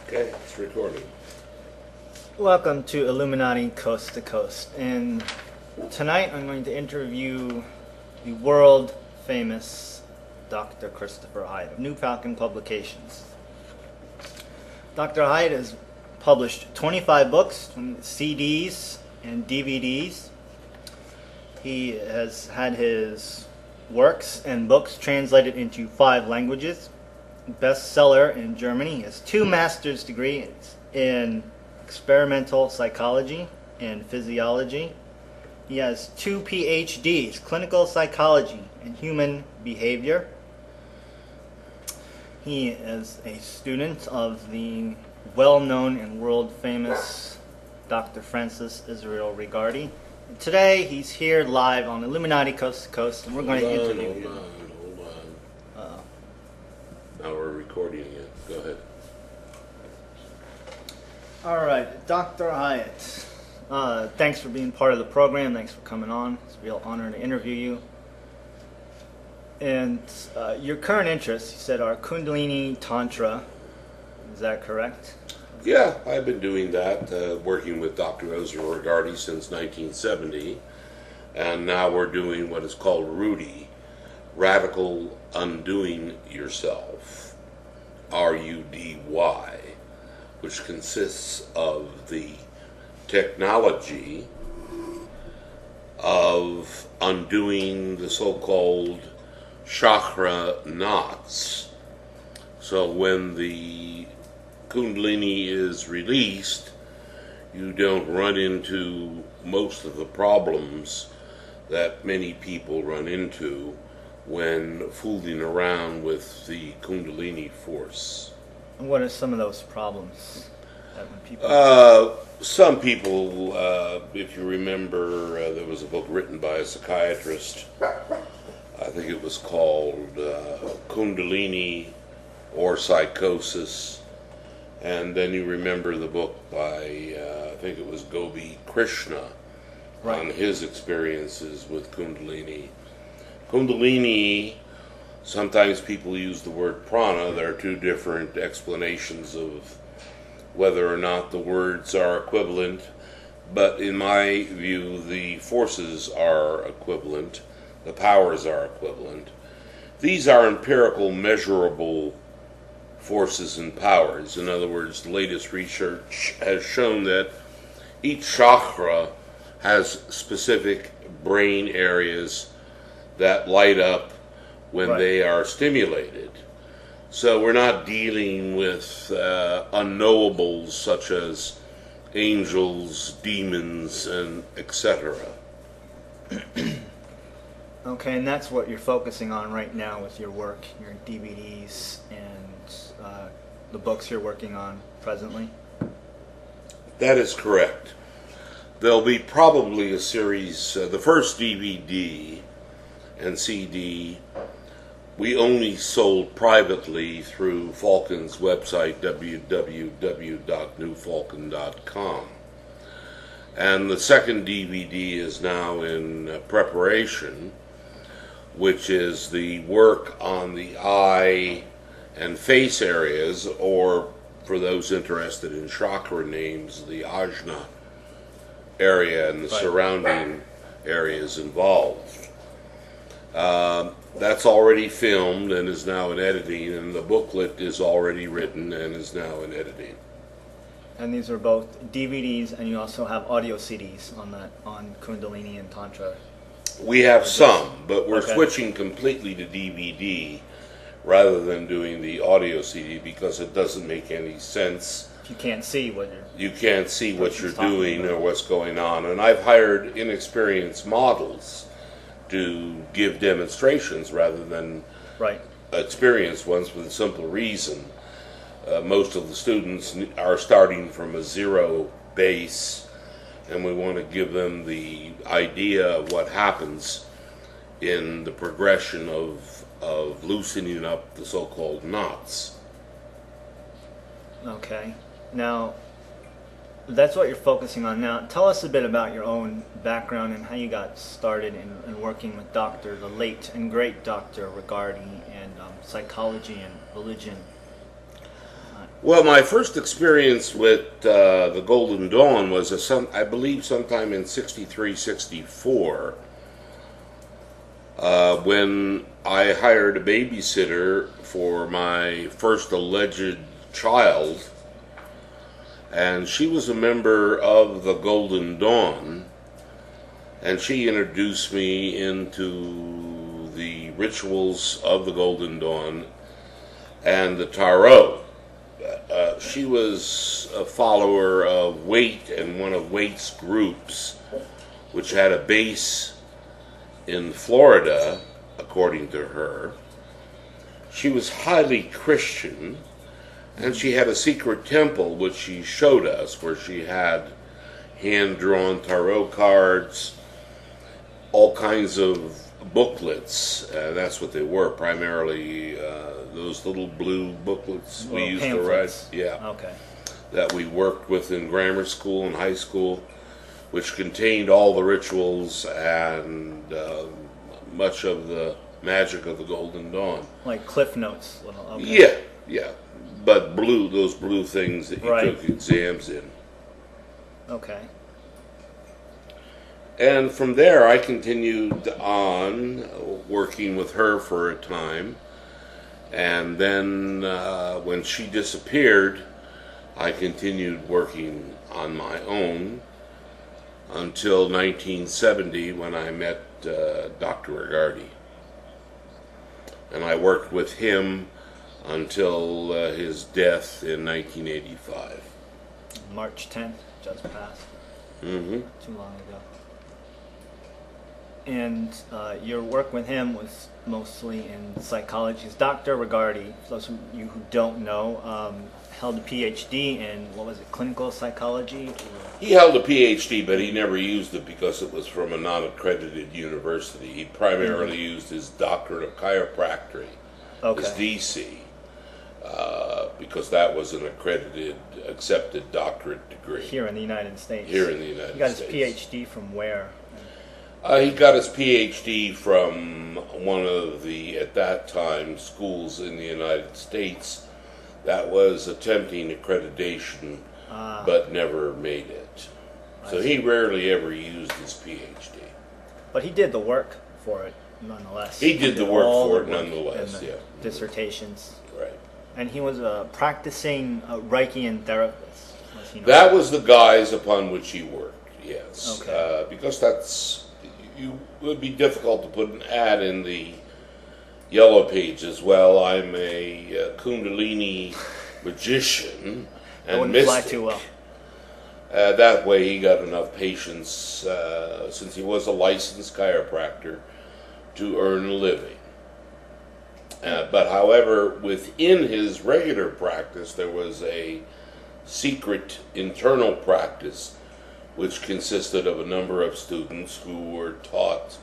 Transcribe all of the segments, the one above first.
Okay, it's recording. Welcome to Illuminati Coast to Coast, and tonight I'm going to interview the world famous Dr. Christopher Hyatt of New Falcon Publications. Dr. Hyatt has published 25 books, CDs and DVDs. He has had his works and books translated into 5 languages. Bestseller in Germany. He has 2 master's degrees in experimental psychology and physiology. He has 2 PhDs, clinical psychology and human behavior. He is a student of the well-known and world-famous Dr. Francis Israel Rigardi. Today he's here live on Illuminati Coast to Coast, and we're going to interview him. Hold on. Now we're recording it. Go ahead. All right, Dr. Hyatt, thanks for being part of the program. Thanks for coming on. It's a real honor to interview you. And your current interests, you said, are Kundalini Tantra. Is that correct? Yeah, I've been doing that, working with Dr. Israel Rigardi since 1970, and now we're doing what is called RUDY, Radical Undoing Yourself, RUDY, which consists of the technology of undoing the so-called chakra knots. So when the Kundalini is released, you don't run into most of the problems that many people run into when fooling around with the Kundalini force. And what are some of those problems that when people... Some people, if you remember, there was a book written by a psychiatrist. I think it was called Kundalini or Psychosis. And then you remember the book by, I think it was Gopi Krishna, Right. on his experiences with Kundalini. Kundalini, sometimes people use the word prana. There are 2 different explanations of whether or not the words are equivalent, but in my view, the forces are equivalent, the powers are equivalent. These are empirical, measurable forces and powers. In other words, the latest research has shown that each chakra has specific brain areas that light up when Right. they are stimulated. So we're not dealing with unknowables such as angels, demons, and etc. Okay, and that's what you're focusing on right now with your work, your DVDs, and the books you're working on presently? That is correct. There'll be probably a series, the first DVD and CD we only sold privately through Falcon's website, www.newfalcon.com. And the second DVD is now in preparation, which is the work on the eye and face areas, or for those interested in chakra names, the ajna area and the Right. surrounding areas involved. That's already filmed and is now in editing, and the booklet is already written and is now in editing. And these are both DVDs, and you also have audio CDs on Kundalini and Tantra. We have some, but we're Okay. switching completely to DVD rather than doing the audio CD because it doesn't make any sense. You can't see what you're... You can't see what you're Talking doing about. or what's going on. And I've hired inexperienced models to give demonstrations rather than Right. experienced ones, for the simple reason most of the students are starting from a 0 base, and we want to give them the idea of what happens in the progression of loosening up the so-called knots. Okay. Now, that's what you're focusing on now. Tell us a bit about your own background and how you got started in working with the late and great Dr. Rigardi, and psychology and religion. Well, my first experience with the Golden Dawn was, I believe, sometime in '63, '64, when I hired a babysitter for my first alleged child, and she was a member of the Golden Dawn, and she introduced me into the rituals of the Golden Dawn and the Tarot. She was a follower of Waite and one of Waite's groups, which had a base in Florida, according to her. She was highly Christian, and she had a secret temple which she showed us, where she had hand-drawn tarot cards, all kinds of booklets. That's what they were, primarily those little blue booklets we used pamphlets. to write. Yeah. Okay. That we worked with in grammar school and high school, which contained all the rituals and much of the magic of the Golden Dawn. Like Cliff Notes. Okay. Yeah, yeah. But blue, those blue things that you Right. took exams in. Okay. And from there, I continued on working with her for a time. And then when she disappeared, I continued working on my own until 1970, when I met Dr. Rigardi. And I worked with him until his death in 1985. March 10th, just passed. Mm-hmm. Too long ago. And your work with him was mostly in psychology. Dr. Rigardi, for those of you who don't know, held a PhD in, what was it, clinical psychology? He held a PhD, but he never used it because it was from a non-accredited university. He primarily used his doctorate of chiropractic, his DC, because that was an accredited, accepted doctorate degree. Here in the United States. Here in the United States. He got his PhD from where? He got his PhD from one of the, at that time, schools in the United States that was attempting accreditation, but never made it. So he rarely ever used his PhD. But he did the work for it, nonetheless. He did the work all for the it, work nonetheless, in the yeah. dissertations. Right. And he was a practicing Reichian therapist. Was he not? That was the guise upon which he worked, yes. Okay. Because it would be difficult to put an ad in the Yellow Pages. Well, I'm a Kundalini magician and wouldn't mystic. fly too well. That way he got enough patients, since he was a licensed chiropractor, to earn a living. But however, within his regular practice, there was a secret internal practice which consisted of a number of students who were taught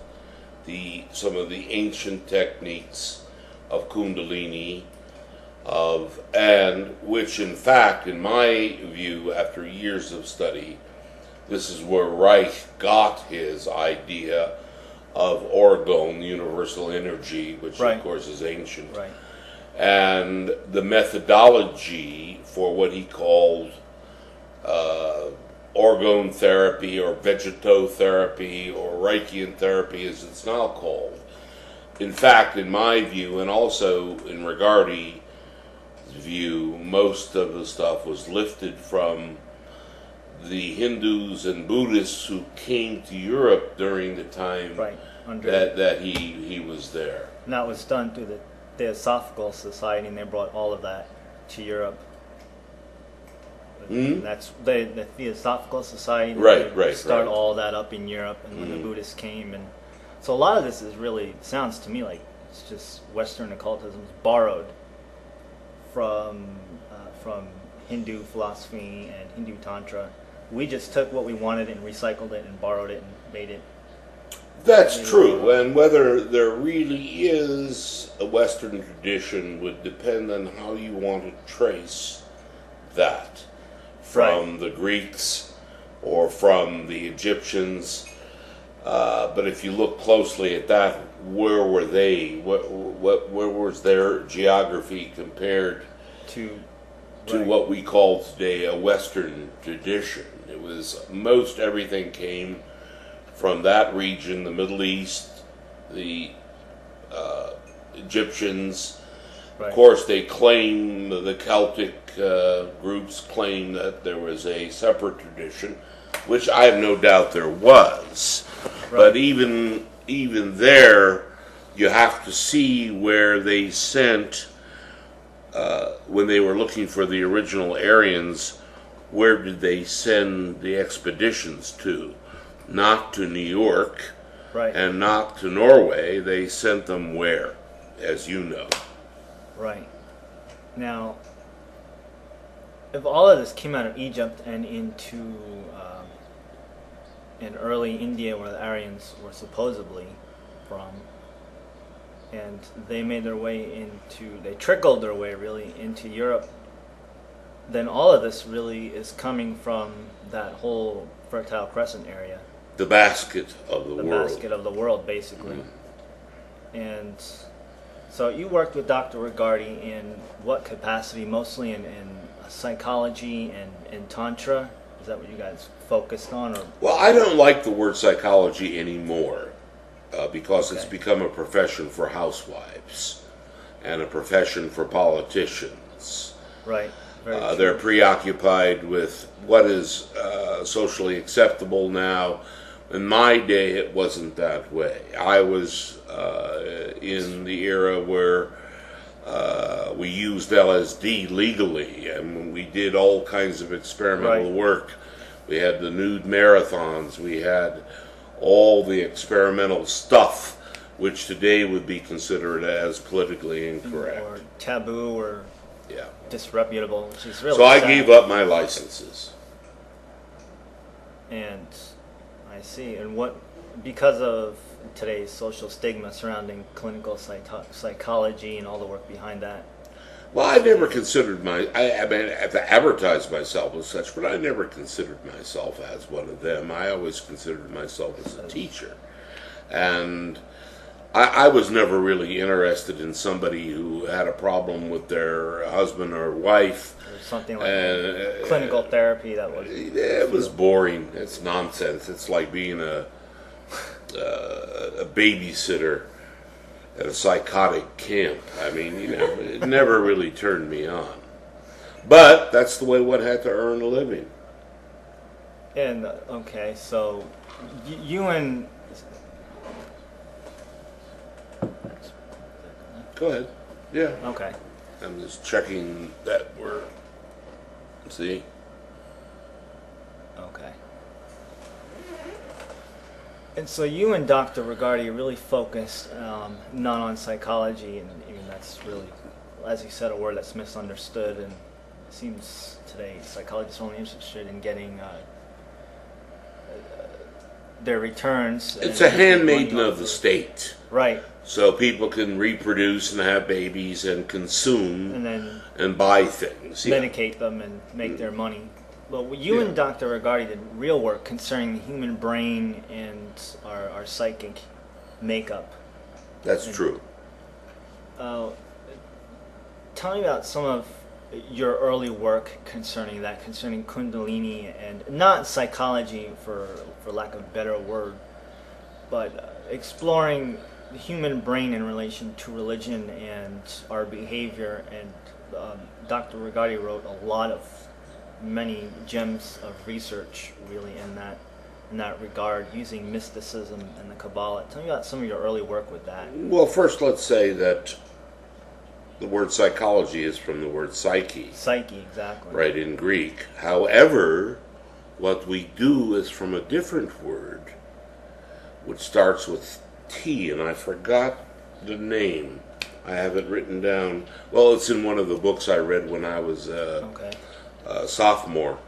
some of the ancient techniques of Kundalini, and which, in fact, in my view, after years of study, this is where Reich got his idea of orgone, universal energy, which Right. of course is ancient, Right. and the methodology for what he called orgone therapy or vegetotherapy or Reichian therapy, as it's now called. In fact, in my view, and also in Rigardi's view, most of the stuff was lifted from the Hindus and Buddhists who came to Europe during the time Right. that he was there. And that was done through the Theosophical Society, and they brought all of that to Europe. And that's the Theosophical Society. Right, Start right. all that up in Europe, and when the Buddhists came, and so a lot of this is really, sounds to me like it's just Western occultism borrowed from Hindu philosophy and Hindu Tantra. We just took what we wanted and recycled it and borrowed it and made it. That's true, and whether there really is a Western tradition would depend on how you want to trace that from the Greeks or from the Egyptians. But if you look closely at that, where were they? Where was their geography compared To to Right. what we call today a Western tradition. It was most everything came from that region, the Middle East, the Egyptians. Right. Of course, they claim, the Celtic groups claim that there was a separate tradition, which I have no doubt there was. Right. But even there, you have to see where they sent, when they were looking for the original Aryans, where did they send the expeditions to? Not to New York, Right. and not to Norway. They sent them where, as you know? Right. Now, if all of this came out of Egypt and into in early India, where the Aryans were supposedly from, and they made their way they trickled their way really into Europe, then all of this really is coming from that whole Fertile Crescent area. The basket of the The world. basket of the world, basically. And so you worked with Dr. Rigardi in what capacity? Mostly in psychology and in Tantra? Is that what you guys focused on? Or? Well, I don't like the word psychology anymore because it's Okay. become a profession for housewives and a profession for politicians. Right. Very true. They're preoccupied with what is socially acceptable now. In my day, it wasn't that way. I was in the era where we used LSD legally, and we did all kinds of experimental Right. work. We had the nude marathons. We had all the experimental stuff, which today would be considered as politically incorrect. Or taboo or Yeah. disreputable, which is really So I sad. gave up my licenses. And I see. And what, because of today's social stigma surrounding clinical psychology and all the work behind that. Well, I never considered I mean, I have to advertise myself as such, but I never considered myself as one of them. I always considered myself as a teacher. And I was never really interested in somebody who had a problem with their husband or wife. Or something like clinical therapy that was. It was boring. It's nonsense. It's like being a babysitter at a psychotic camp. I mean, it never really turned me on. But that's the way one had to earn a living. And okay, so you and Go ahead. Yeah. okay, I'm just checking that we're. See? okay. And so you and Dr. Rigardi really focused not on psychology, and even that's really, as you said, a word that's misunderstood, and it seems today psychologists are only interested in getting their returns. It's and a handmaiden going of the state. Right. So people can reproduce and have babies and consume And then and buy things. Yeah. medicate them and make their money. Well, you and Dr. Rigardi did real work concerning the human brain and our psychic makeup. That's true. Tell me about some of your early work concerning that, concerning Kundalini, and not psychology for lack of a better word, but exploring the human brain in relation to religion and our behavior. And Dr. Rigardi wrote a lot of many gems of research really in that regard, using mysticism and the Kabbalah. Tell me about some of your early work with that. Well, first let's say that the word psychology is from the word psyche, Psyche, exactly. right, in Greek. However, what we do is from a different word, which starts with T, and I forgot the name. I have it written down. Well, it's in one of the books I read when I was Okay. sophomore.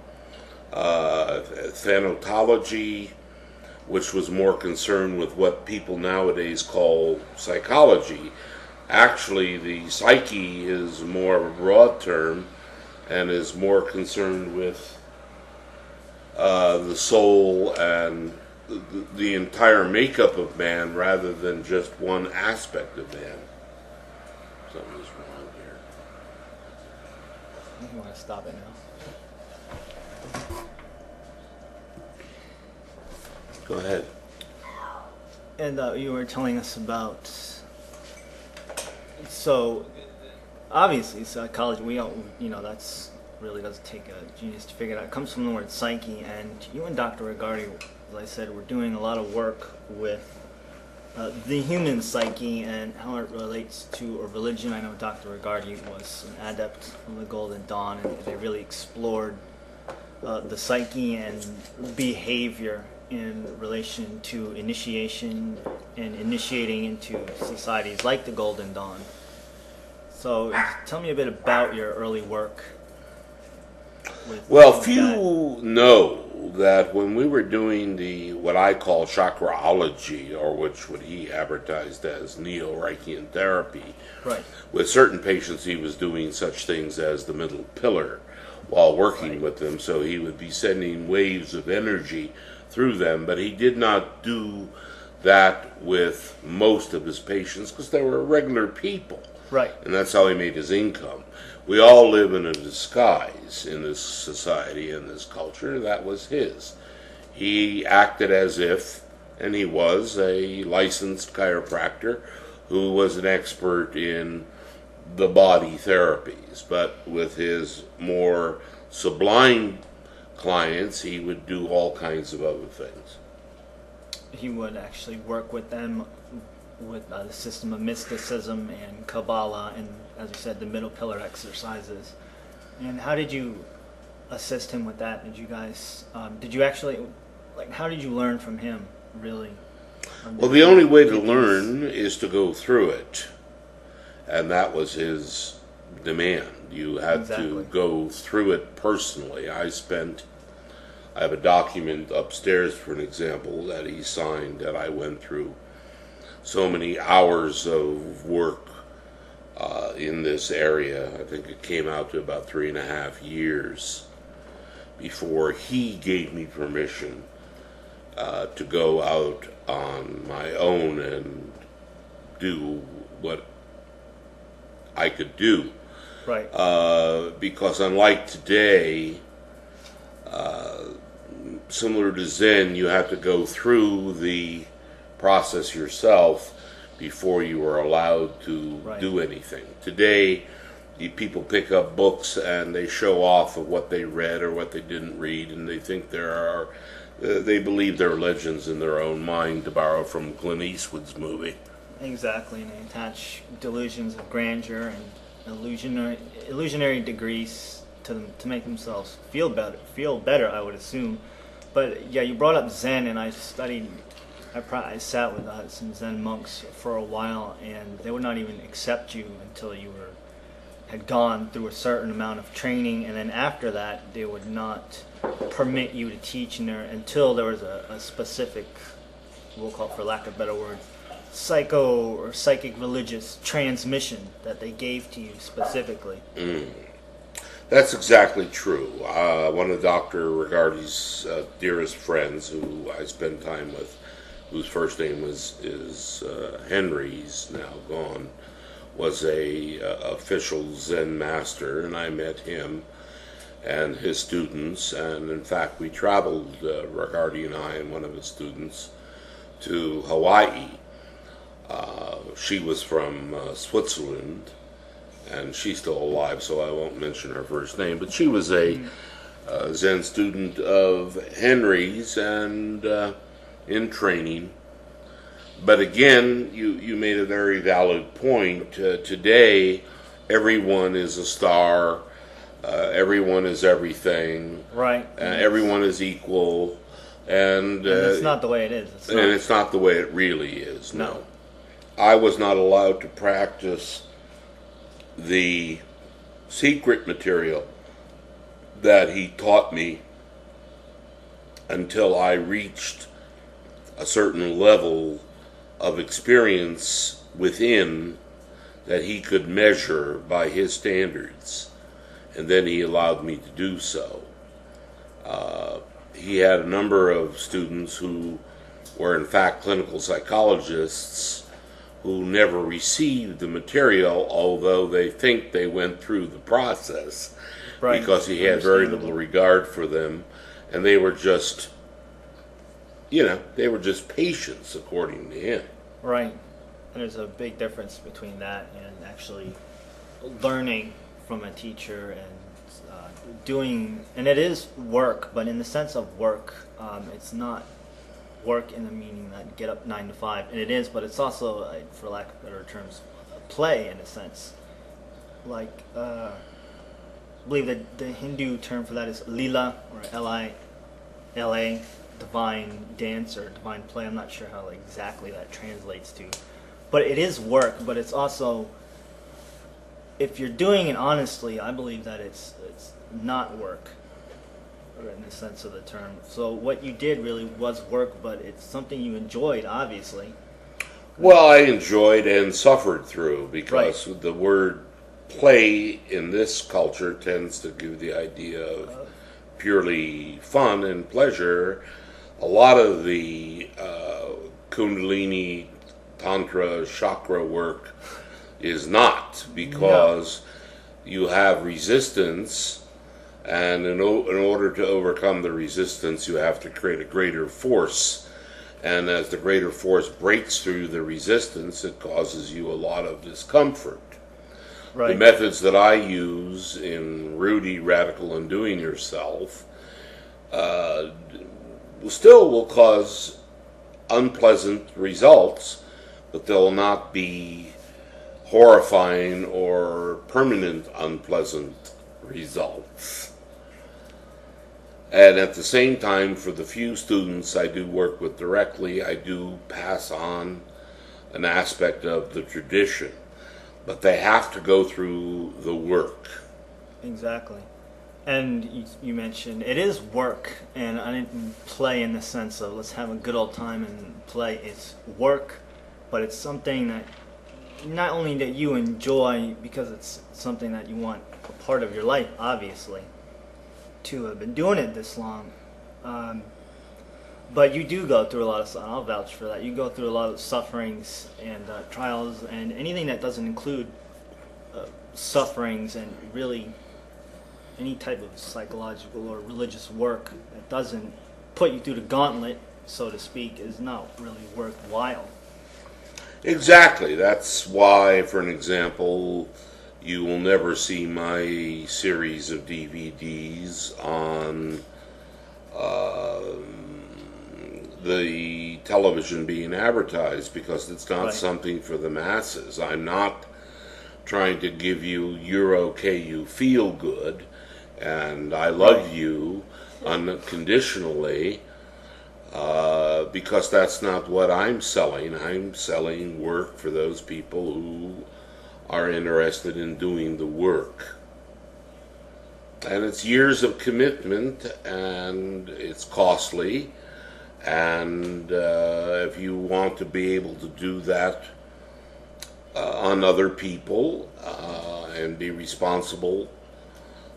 Thanatology, which was more concerned with what people nowadays call psychology. Actually, the psyche is more of a broad term and is more concerned with the soul and the entire makeup of man rather than just one aspect of man. Something is wrong You want to stop it now? Go ahead. And you were telling us about, so obviously psychology, we all, that's really doesn't take a genius to figure it out. It comes from the word psyche, and you and Dr. Rigardi, as I said, we're doing a lot of work with the human psyche and how it relates to a religion. I know Dr. Rigardi was an adept from the Golden Dawn, and they really explored the psyche and behavior in relation to initiation and initiating into societies like the Golden Dawn. So tell me a bit about your early work. Well, few know that when we were doing what I call chakraology, or what he advertised as neo-Reichian therapy, right, with certain patients he was doing such things as the middle pillar while working with them, so he would be sending waves of energy through them, but he did not do that with most of his patients because they were regular people. Right. And that's how he made his income. We all live in a disguise in this society, in this culture. That was his. He acted as if, and he was a licensed chiropractor who was an expert in the body therapies. But with his more sublime clients, he would do all kinds of other things. He would actually work with them with the system of mysticism and Kabbalah, and as you said, the middle pillar exercises. And how did you assist him with that? Did you guys, how did you learn from him, really? Well, the only way to learn is to go through it. And that was his demand. You had to go through it personally. I have a document upstairs, for an example, that he signed that I went through so many hours of work in this area. I think it came out to about 3.5 years before he gave me permission to go out on my own and do what I could do. Right. Because unlike today, similar to Zen, you have to go through the process yourself before you are allowed to do anything. Today, people pick up books and they show off of what they read or what they didn't read, and they think they believe they're legends in their own mind, to borrow from Clint Eastwood's movie. Exactly, and they attach delusions of grandeur and illusionary degrees to them to make themselves feel better, I would assume. But yeah, you brought up Zen, and I sat with some Zen monks for a while, and they would not even accept you until you had gone through a certain amount of training, and then after that they would not permit you to teach until there was a specific, we'll call it for lack of better words, psychic religious transmission that they gave to you specifically. That's exactly true. One of Dr. Rigardi's dearest friends, who I spend time with, whose first name is Henry, he's now gone, was a official Zen master, and I met him and his students, and in fact we traveled, Rigardi and I and one of his students, to Hawaii. She was from Switzerland, and she's still alive, so I won't mention her first name, but she was a Zen student of Henry's and in training. But again, you made a very valid point. Today, everyone is a star, everyone is everything, right? Everyone is equal, and it's not the way it is. It's not the way it really is. No. I was not allowed to practice the secret material that he taught me until I reached a certain level of experience within that he could measure by his standards, and then he allowed me to do so. He had a number of students who were in fact clinical psychologists who never received the material, although they think they went through the process, Right. because he had very little regard for them, and they were just, they were just patients, according to him. Right. And there's a big difference between that and actually learning from a teacher and doing, and it is work, but in the sense of work, it's not work in the meaning that get up 9 to 5, and it is, but it's also, for lack of better terms, play in a sense. Like, I believe that the Hindu term for that is lila, or L-I-L-A, divine dance or divine play. I'm not sure how exactly that translates to, but it is work. But it's also, if you're doing it honestly, I believe that it's not work, or in the sense of the term. So what you did really was work, but it's something you enjoyed, obviously. Well, I enjoyed and suffered through, because Right. the word play in this culture tends to give the idea of purely fun and pleasure. A lot of the Kundalini, Tantra, chakra work is not, because you have resistance, and in order to overcome the resistance, you have to create a greater force. And as the greater force breaks through the resistance, it causes you a lot of discomfort. Right. The methods that I use in Rudy, Radical Undoing Yourself still will cause unpleasant results, but they'll not be horrifying or permanent unpleasant results. And at the same time, for the few students I do work with directly, I do pass on an aspect of the tradition. But they have to go through the work. Exactly. And you mentioned it is work, and I didn't play in the sense of let's have a good old time and play. It's work, but it's something that not only that you enjoy, because it's something that you want a part of your life, obviously, to have been doing it this long. But you do go through a lot of, I'll vouch for that, you go through a lot of sufferings and trials, and anything that doesn't include sufferings and really any type of psychological or religious work that doesn't put you through the gauntlet, so to speak, is not really worthwhile. Exactly. That's why, for an example, you will never see my series of DVDs on the television being advertised, because it's not Right. something for the masses. I'm not trying to give you "you're okay, you feel good," and "I love Right. you" unconditionally, because that's not what I'm selling. I'm selling work for those people who are interested in doing the work. And it's years of commitment, and it's costly. And if you want to be able to do that on other people and be responsible,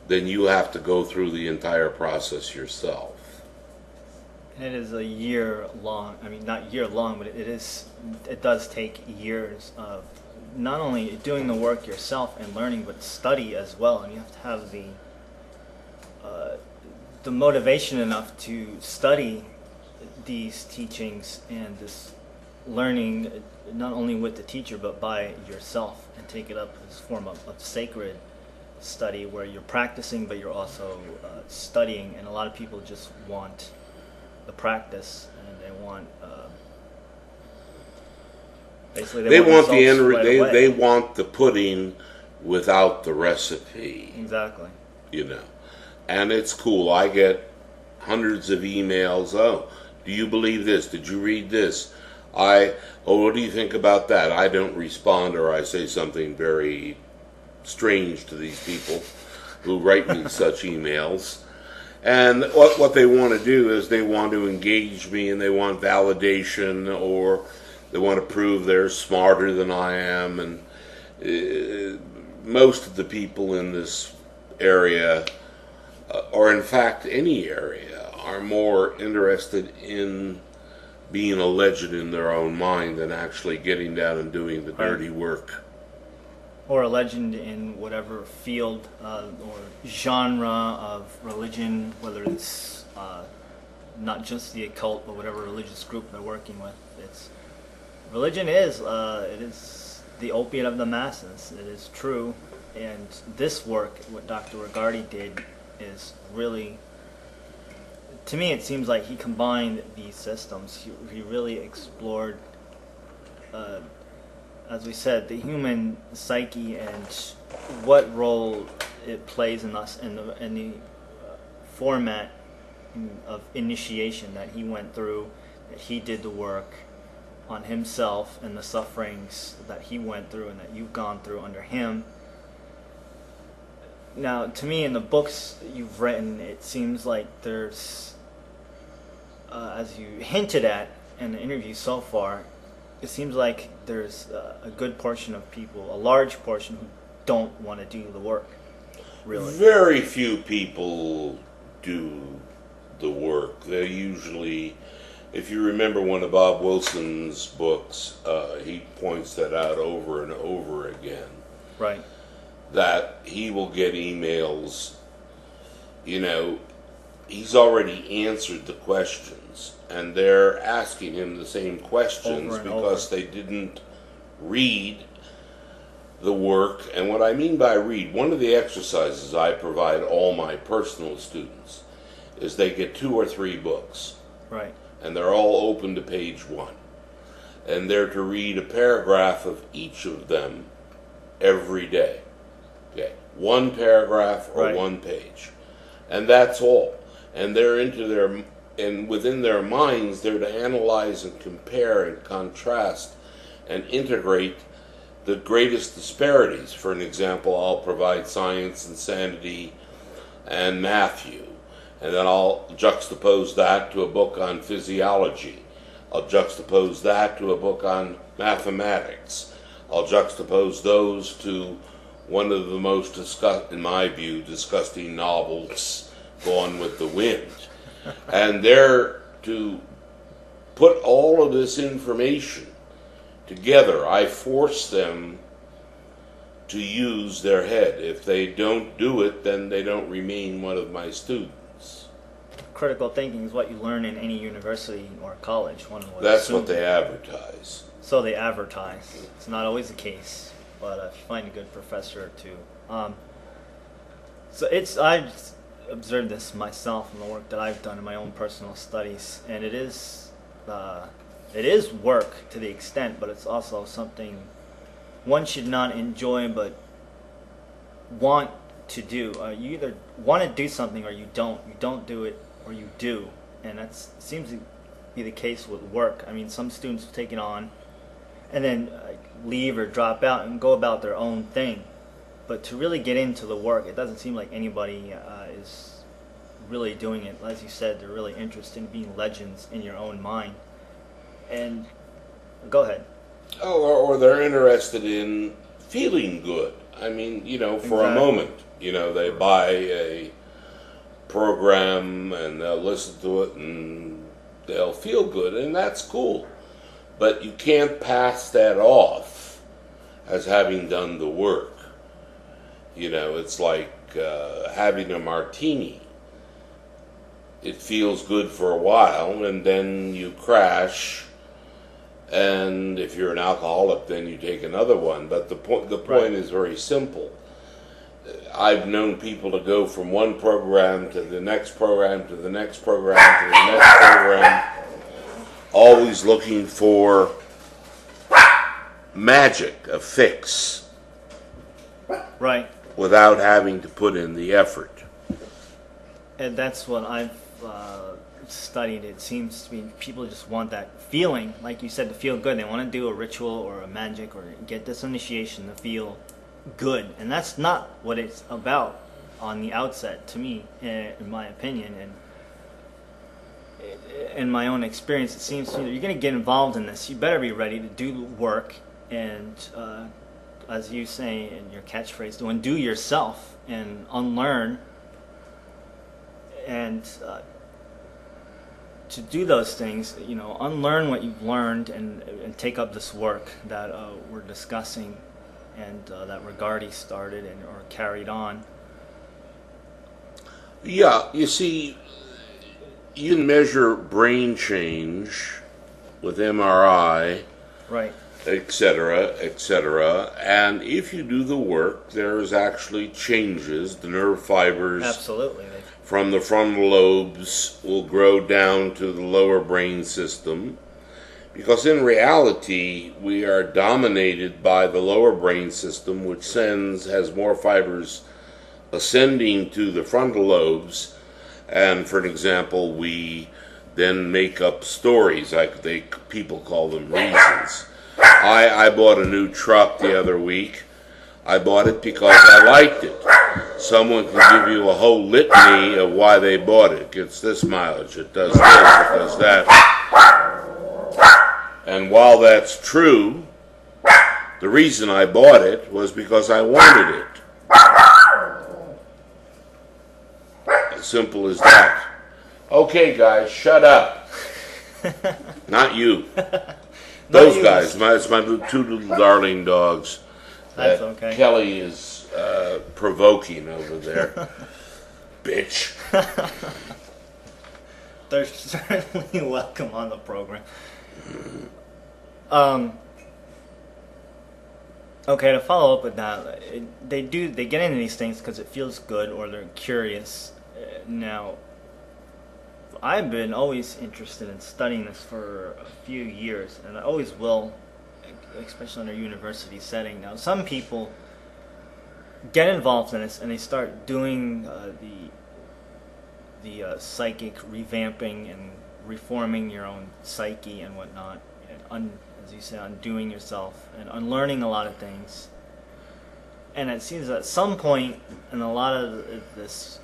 then you have to go through the entire process yourself. And it is a year long. I mean, not year long, but it does take years of not only doing the work yourself and learning, but study as well. And you have to have the motivation enough to study these teachings and this learning, not only with the teacher but by yourself, and take it up as a form of sacred study where you're practicing but you're also studying. And a lot of people just want the practice, and they want basically They want the results end. right They away. they want the pudding without the recipe. Exactly. And it's cool. I get hundreds of emails. Oh, do you believe this? Did you read this? What do you think about that? I don't respond, or I say something very strange to these people who write me such emails. And what they want to do is they want to engage me, and they want validation, or they want to prove they're smarter than I am. And most of the people in this area, or in fact any area, are more interested in being a legend in their own mind than actually getting down and doing the dirty work. Or a legend in whatever field or genre of religion, whether it's not just the occult, but whatever religious group they're working with. Religion is it is the opiate of the masses. It is true, and this work, what Dr. Regardi did, is really, to me, it seems like he combined these systems. He really explored, as we said, the human psyche and what role it plays in us, in the format of initiation that he went through, that he did the work on himself, and the sufferings that he went through and that you've gone through under him. Now, to me, in the books you've written, it seems like there's, as you hinted at in the interview so far, it seems like there's a good portion of people, a large portion, who don't want to do the work, really. Very few people do the work. They're usually, if you remember one of Bob Wilson's books, he points that out over and over again. Right. That he will get emails, he's already answered the questions, and they're asking him the same questions because they didn't read the work. And what I mean by read, one of the exercises I provide all my personal students is they get 2 or 3 books. Right. And they're all open to page 1. And they're to read a paragraph of each of them every day. Okay. 1 paragraph or 1 page. And that's all. And they're and within their minds, they're to analyze and compare and contrast and integrate the greatest disparities. For an example, I'll provide science, insanity, and Matthew. And then I'll juxtapose that to a book on physiology. I'll juxtapose that to a book on mathematics. I'll juxtapose those to one of the most, in my view, disgusting novels, Gone with the Wind. And they're to put all of this information together. I force them to use their head. If they don't do it, then they don't remain one of my students. Critical thinking is what you learn in any university or college. That's assume. what they advertise. So they advertise. It's not always the case, but if you find a good professor or two. I've observed this myself in the work that I've done in my own personal studies, and it is work to the extent, but it's also something one should not enjoy but want to do. You either want to do something or you don't. You don't do it or you do, and that seems to be the case with work. I mean, some students take it on and then leave or drop out and go about their own thing. But to really get into the work, it doesn't seem like anybody is really doing it. As you said, they're really interested in being legends in your own mind. And go ahead. Oh, or they're interested in feeling good. I mean, for a moment, they buy a program and they'll listen to it and they'll feel good, and that's cool. But you can't pass that off as having done the work. It's like having a martini. It feels good for a while, and then you crash. And if you're an alcoholic, then you take another one. But the point is very simple. I've known people to go from one program to the next program to the next program to the next program, always looking for magic, a fix. Right. Without having to put in the effort. And that's what I've studied. It seems to be people just want that feeling, like you said, to feel good. They want to do a ritual or a magic or get this initiation to feel good. And that's not what it's about on the outset, to me, in my opinion. And in my own experience, it seems to me that you're going to get involved in this. You better be ready to do the work and, as you say in your catchphrase, to undo yourself and unlearn. And to do those things, unlearn what you've learned and take up this work that we're discussing and that Rigardi started or carried on. Yeah, you see, you can measure brain change with MRI, right, etc., and if you do the work, there's actually changes. The nerve fibers absolutely from the frontal lobes will grow down to the lower brain system, because in reality we are dominated by the lower brain system, which has more fibers ascending to the frontal lobes, and for an example, we then make up stories, people call them reasons. I bought a new truck the other week. I bought it because I liked it. Someone can give you a whole litany of why they bought it. It gets this mileage, it does this, it does that. And while that's true, the reason I bought it was because I wanted it. As simple as that. Okay, guys, shut up. Not you. Those guys. It's my two little darling dogs. That's okay. Kelly is provoking over there. Bitch. They're certainly welcome on the program. Okay, to follow up with that, they get into these things because it feels good or they're curious. Now, I've been always interested in studying this for a few years, and I always will, especially in a university setting. Now, some people get involved in this and they start doing the psychic revamping and reforming your own psyche and whatnot, and as you say, undoing yourself and unlearning a lot of things. And it seems at some point in a lot of this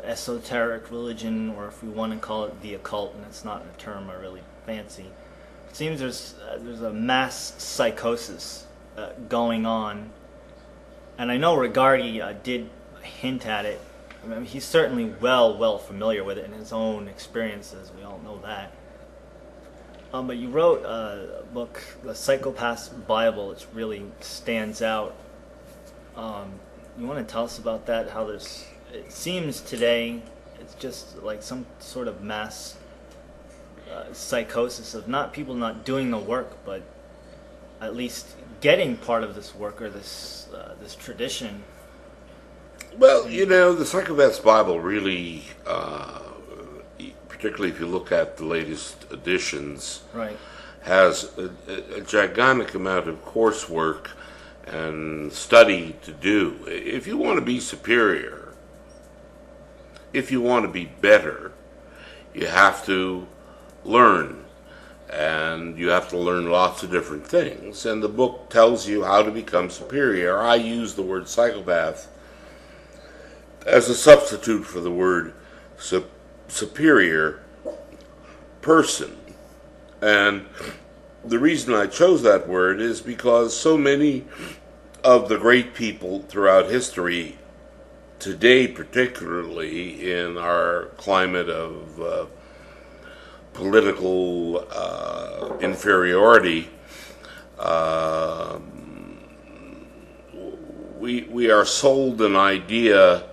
esoteric religion, or if we want to call it the occult, and it's not a term I really fancy, it seems there's a mass psychosis going on. And I know Rigardi did hint at it. I mean, he's certainly well familiar with it in his own experiences. We all know that. But you wrote a book, the Psychopath Bible, which really stands out. You want to tell us about that? How it seems today it's just like some sort of mass psychosis of people not doing the work, but at least getting part of this work or this tradition. Well, the Psychopath Bible really, particularly if you look at the latest editions, right, has a gigantic amount of coursework and study to do. If you want to be superior, if you want to be better, you have to learn. And you have to learn lots of different things. And the book tells you how to become superior. I use the word psychopath as a substitute for the word superior person. And the reason I chose that word is because so many of the great people throughout history, today particularly in our climate of political inferiority, we are sold an idea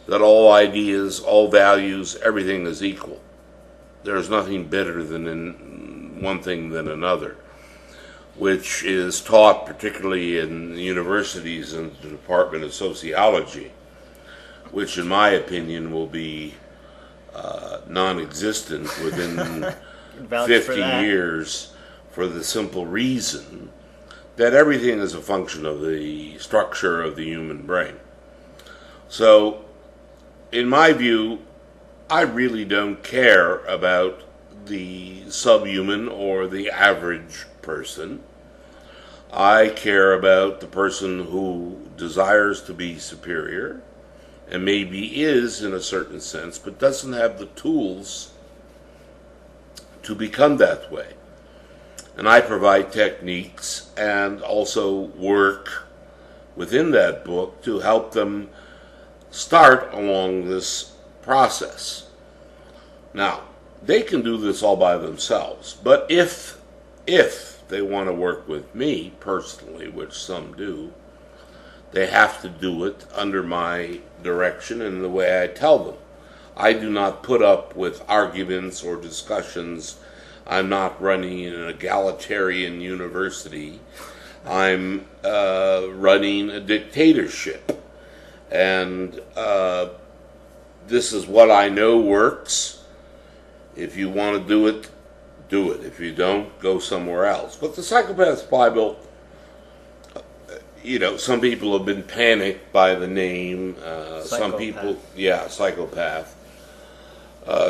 that all ideas, all values, everything is equal. There's nothing better than one thing than another, which is taught particularly in universities and the Department of Sociology, which in my opinion will be non-existent within 50 years, for the simple reason that everything is a function of the structure of the human brain. So, in my view, I really don't care about the subhuman or the average person. I care about the person who desires to be superior, and maybe is in a certain sense, but doesn't have the tools to become that way. And I provide techniques and also work within that book to help them start along this process. Now, they can do this all by themselves. But if they want to work with me personally, which some do, they have to do it under my direction and the way I tell them. I do not put up with arguments or discussions. I'm not running an egalitarian university. I'm running a dictatorship. And this is what I know works. If you want to do it, do it. If you don't, go somewhere else. But the Psychopath Bible, some people have been panicked by the name. Some people, psychopath.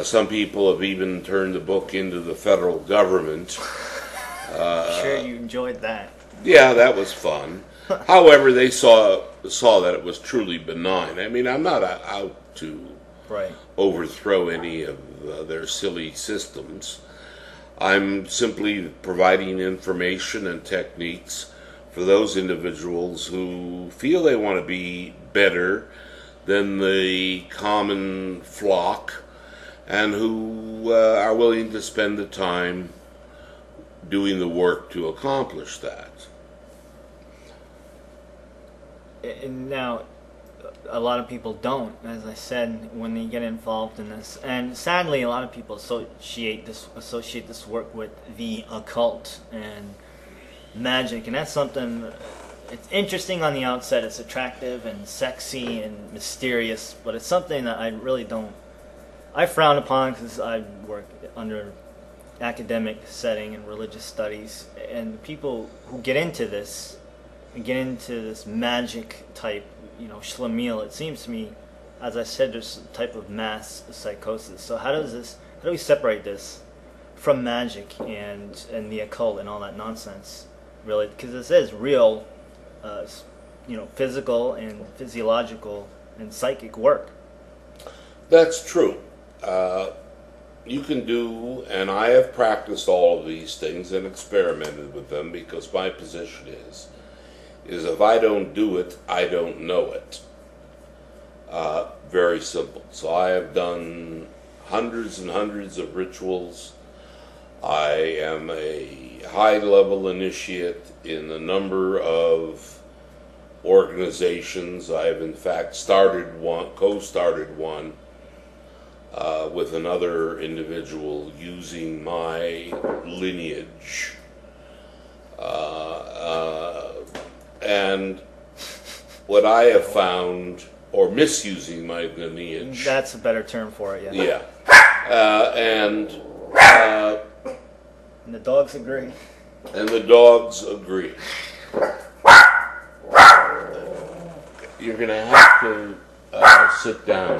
Some people have even turned the book into the federal government. Sure, you enjoyed that. Yeah, that was fun. However, they saw that it was truly benign. I mean, I'm not out to overthrow any of their silly systems. I'm simply providing information and techniques for those individuals who feel they want to be better than the common flock and who are willing to spend the time doing the work to accomplish that. And now, a lot of people don't, as I said, when they get involved in this. And sadly, a lot of people associate this work with the occult and magic, and that's something. It's interesting on the outset. It's attractive and sexy and mysterious, but it's something that I really don't. I frown upon because I work under academic setting and religious studies, and people who get into this magic type, schlemiel. It seems to me, as I said, there's a type of mass psychosis. So how do we separate this from magic and the occult and all that nonsense? Really, because this is real, physical and physiological and psychic work. That's true. You can do, and I have practiced all of these things and experimented with them because my position is if I don't do it, I don't know it. Very simple. So I have done hundreds and hundreds of rituals. I am a high-level initiate in a number of organizations. I have in fact co-started one with another individual using my lineage. And what I have found, or misusing my lineage. That's a better term for it, yeah. And the dogs agree. And the dogs agree. You're going to have to sit down.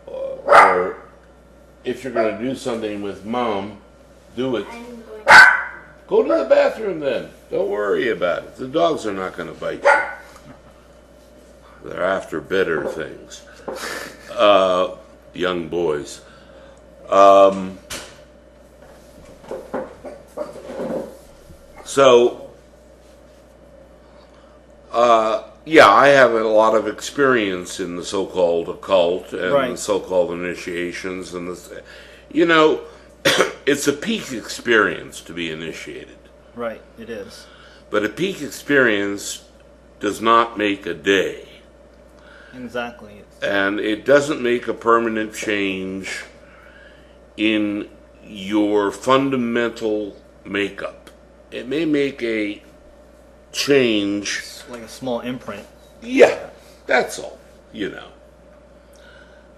Or if you're going to do something with Mom, do it. Go to the bathroom then. Don't worry about it. The dogs are not going to bite you. They're after better things. Young boys. I have a lot of experience in the so-called occult and the so-called initiations, and it's a peak experience to be initiated. Right, it is. But a peak experience does not make a day. Exactly. And it doesn't make a permanent change in your fundamental makeup. It may make a change. It's like a small imprint. Yeah, that's all,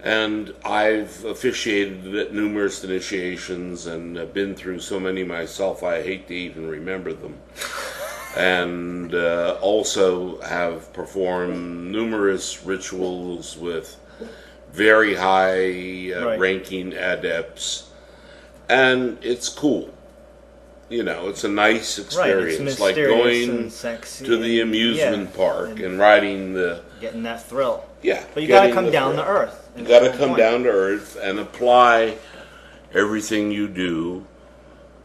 And I've officiated at numerous initiations and have been through so many myself, I hate to even remember them. And also have performed numerous rituals with very high ranking adepts. And it's cool. It's a nice experience. It's like going and sexy to the amusement park and riding getting that thrill. Yeah. But you gotta come down to earth. You gotta come down to earth and apply everything you do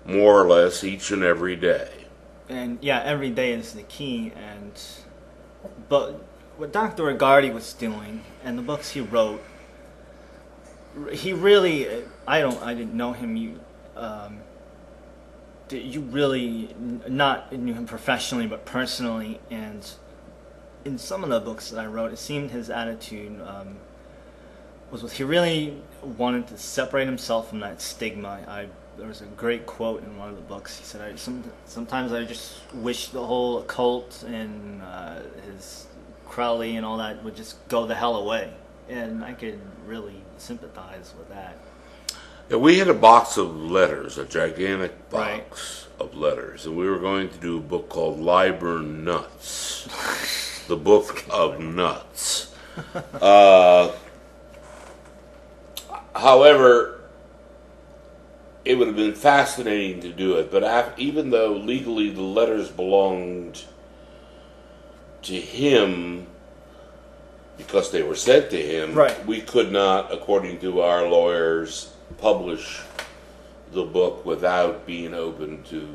more or less each and every day. And every day is the key. But what Dr. Rigardi was doing and the books he wrote, he really, I didn't know him. You really not knew him professionally, but personally, and in some of the books that I wrote, it seemed his attitude he really wanted to separate himself from that stigma. There was a great quote in one of the books. He said, sometimes I just wish the whole occult and his Crowley and all that would just go the hell away. And I could really sympathize with that. Yeah, we had a box of letters, a gigantic box of letters, and we were going to do a book called Liber Nuts, the Book of Nuts. However, it would have been fascinating to do it, but even though legally the letters belonged to him, because they were sent to him, we could not, according to our lawyers, publish the book without being open to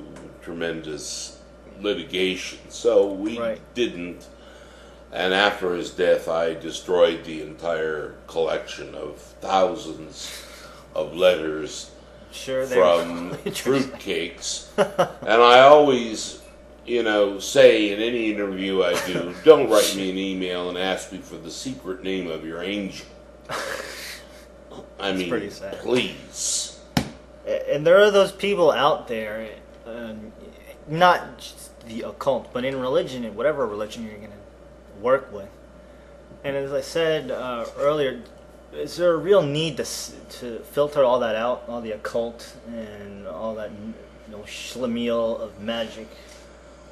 tremendous litigation. So we didn't, and after his death I destroyed the entire collection of thousands of letters from fruitcakes. And I always, say in any interview I do, don't write me an email and ask me for the secret name of your angel. I mean, please. And there are those people out there, not just the occult, but in religion, in whatever religion you're going to work with. And as I said earlier, is there a real need to filter all that out, all the occult and all that schlemiel of magic?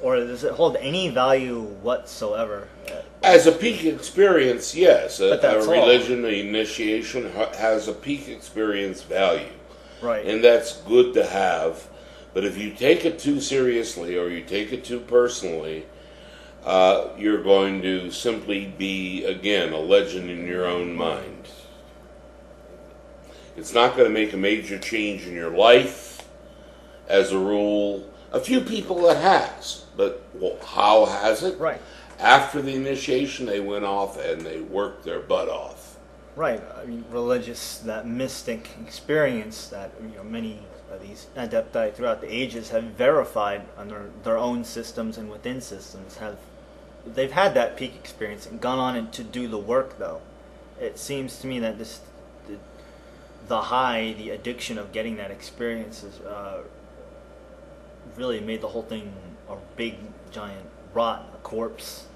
Or does it hold any value whatsoever? As a peak experience, yes. A religion, an initiation has a peak experience value. Right. And that's good to have. But if you take it too seriously or you take it too personally, you're going to simply be, again, a legend in your own mind. It's not going to make a major change in your life, as a rule. A few people it has, but how has it? Right. After the initiation, they went off and they worked their butt off. Right. I mean, that mystic experience that many of these adepti throughout the ages have verified under their own systems and within systems. They've had that peak experience and gone on to do the work, though. It seems to me that the addiction of getting that experience is really made the whole thing a big, giant rot, a corpse.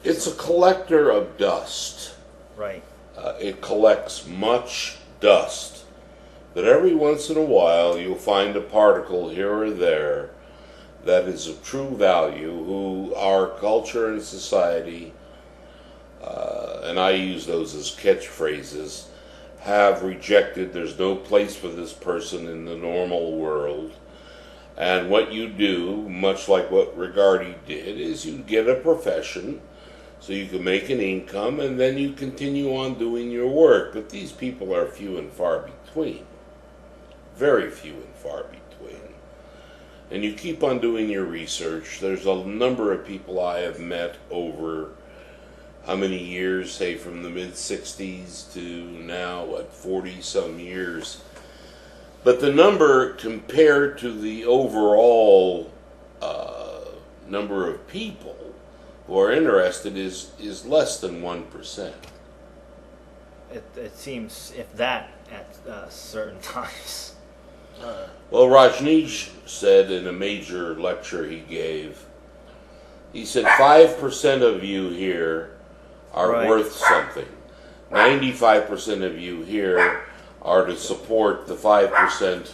It's a collector of dust. Right. It collects much dust. But every once in a while, you'll find a particle here or there that is of true value, who our culture and society, and I use those as catchphrases, have rejected. There's no place for this person in the normal world. And what you do, much like what Rigardi did, is you get a profession so you can make an income, and then you continue on doing your work. But these people are few and far between. Very few and far between. And you keep on doing your research. There's a number of people I have met over how many years, say from the mid-60s to now, 40-some years. But the number compared to the overall number of people who are interested is less than 1%. It seems, if that, at certain times. Well, Rajneesh said in a major lecture he gave, he said 5% of you here are worth something. 95% of you here are to support the 5%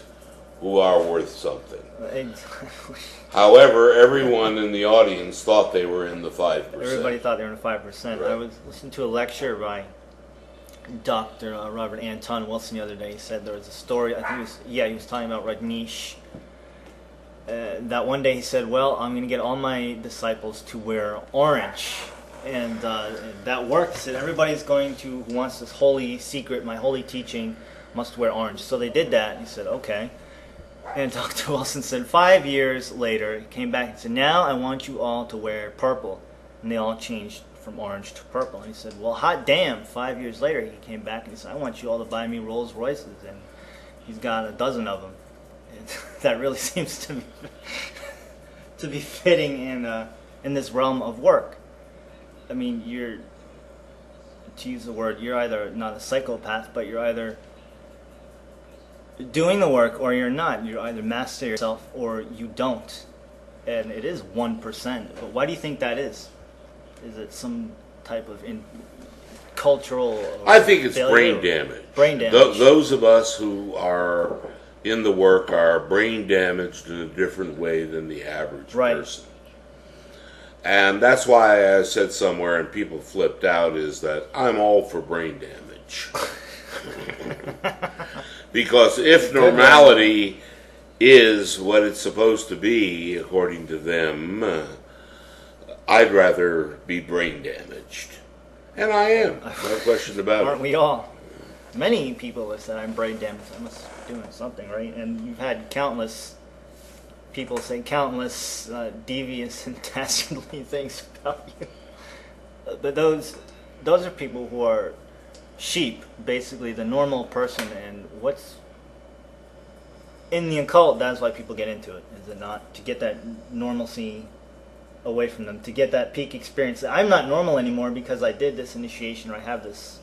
who are worth something. Exactly. However, everyone in the audience thought they were in the 5%. Everybody thought they were in the 5%. Right. I was listening to a lecture by Dr. Robert Anton Wilson the other day. He said there was a story, I think he was talking about Rajneesh. That one day he said, well, I'm going to get all my disciples to wear orange. And that worked. He said, everybody's who wants this holy secret, my holy teaching, must wear orange. So they did that. He said, okay. And Dr. Wilson said 5 years later, he came back and said, now I want you all to wear purple. And they all changed from orange to purple. And he said, well, hot damn. 5 years later, he came back and he said, I want you all to buy me Rolls Royces. And he's got a dozen of them. And that really seems to be fitting in this realm of work. I mean, to use the word, you're either not a psychopath, but you're either doing the work or you're not. You either master yourself or you don't. And it is 1%. But why do you think that is? Is it some type of cultural I think it's failure? brain damage. Brain damage. Those of us who are in the work are brain damaged in a different way than the average person. And that's why I said somewhere, and people flipped out, is that I'm all for brain damage. Because if normality is what it's supposed to be, according to them, I'd rather be brain damaged. And I am, no question about it. Aren't we all? Many people have said I'm brain damaged. I must be doing something right. And you've had countless people say countless devious and dastardly things about you. But those are people who are sheep, basically the normal person. And what's in the occult, that's why people get into it, is it not? To get that normalcy away from them, to get that peak experience. I'm not normal anymore because I did this initiation, or I have this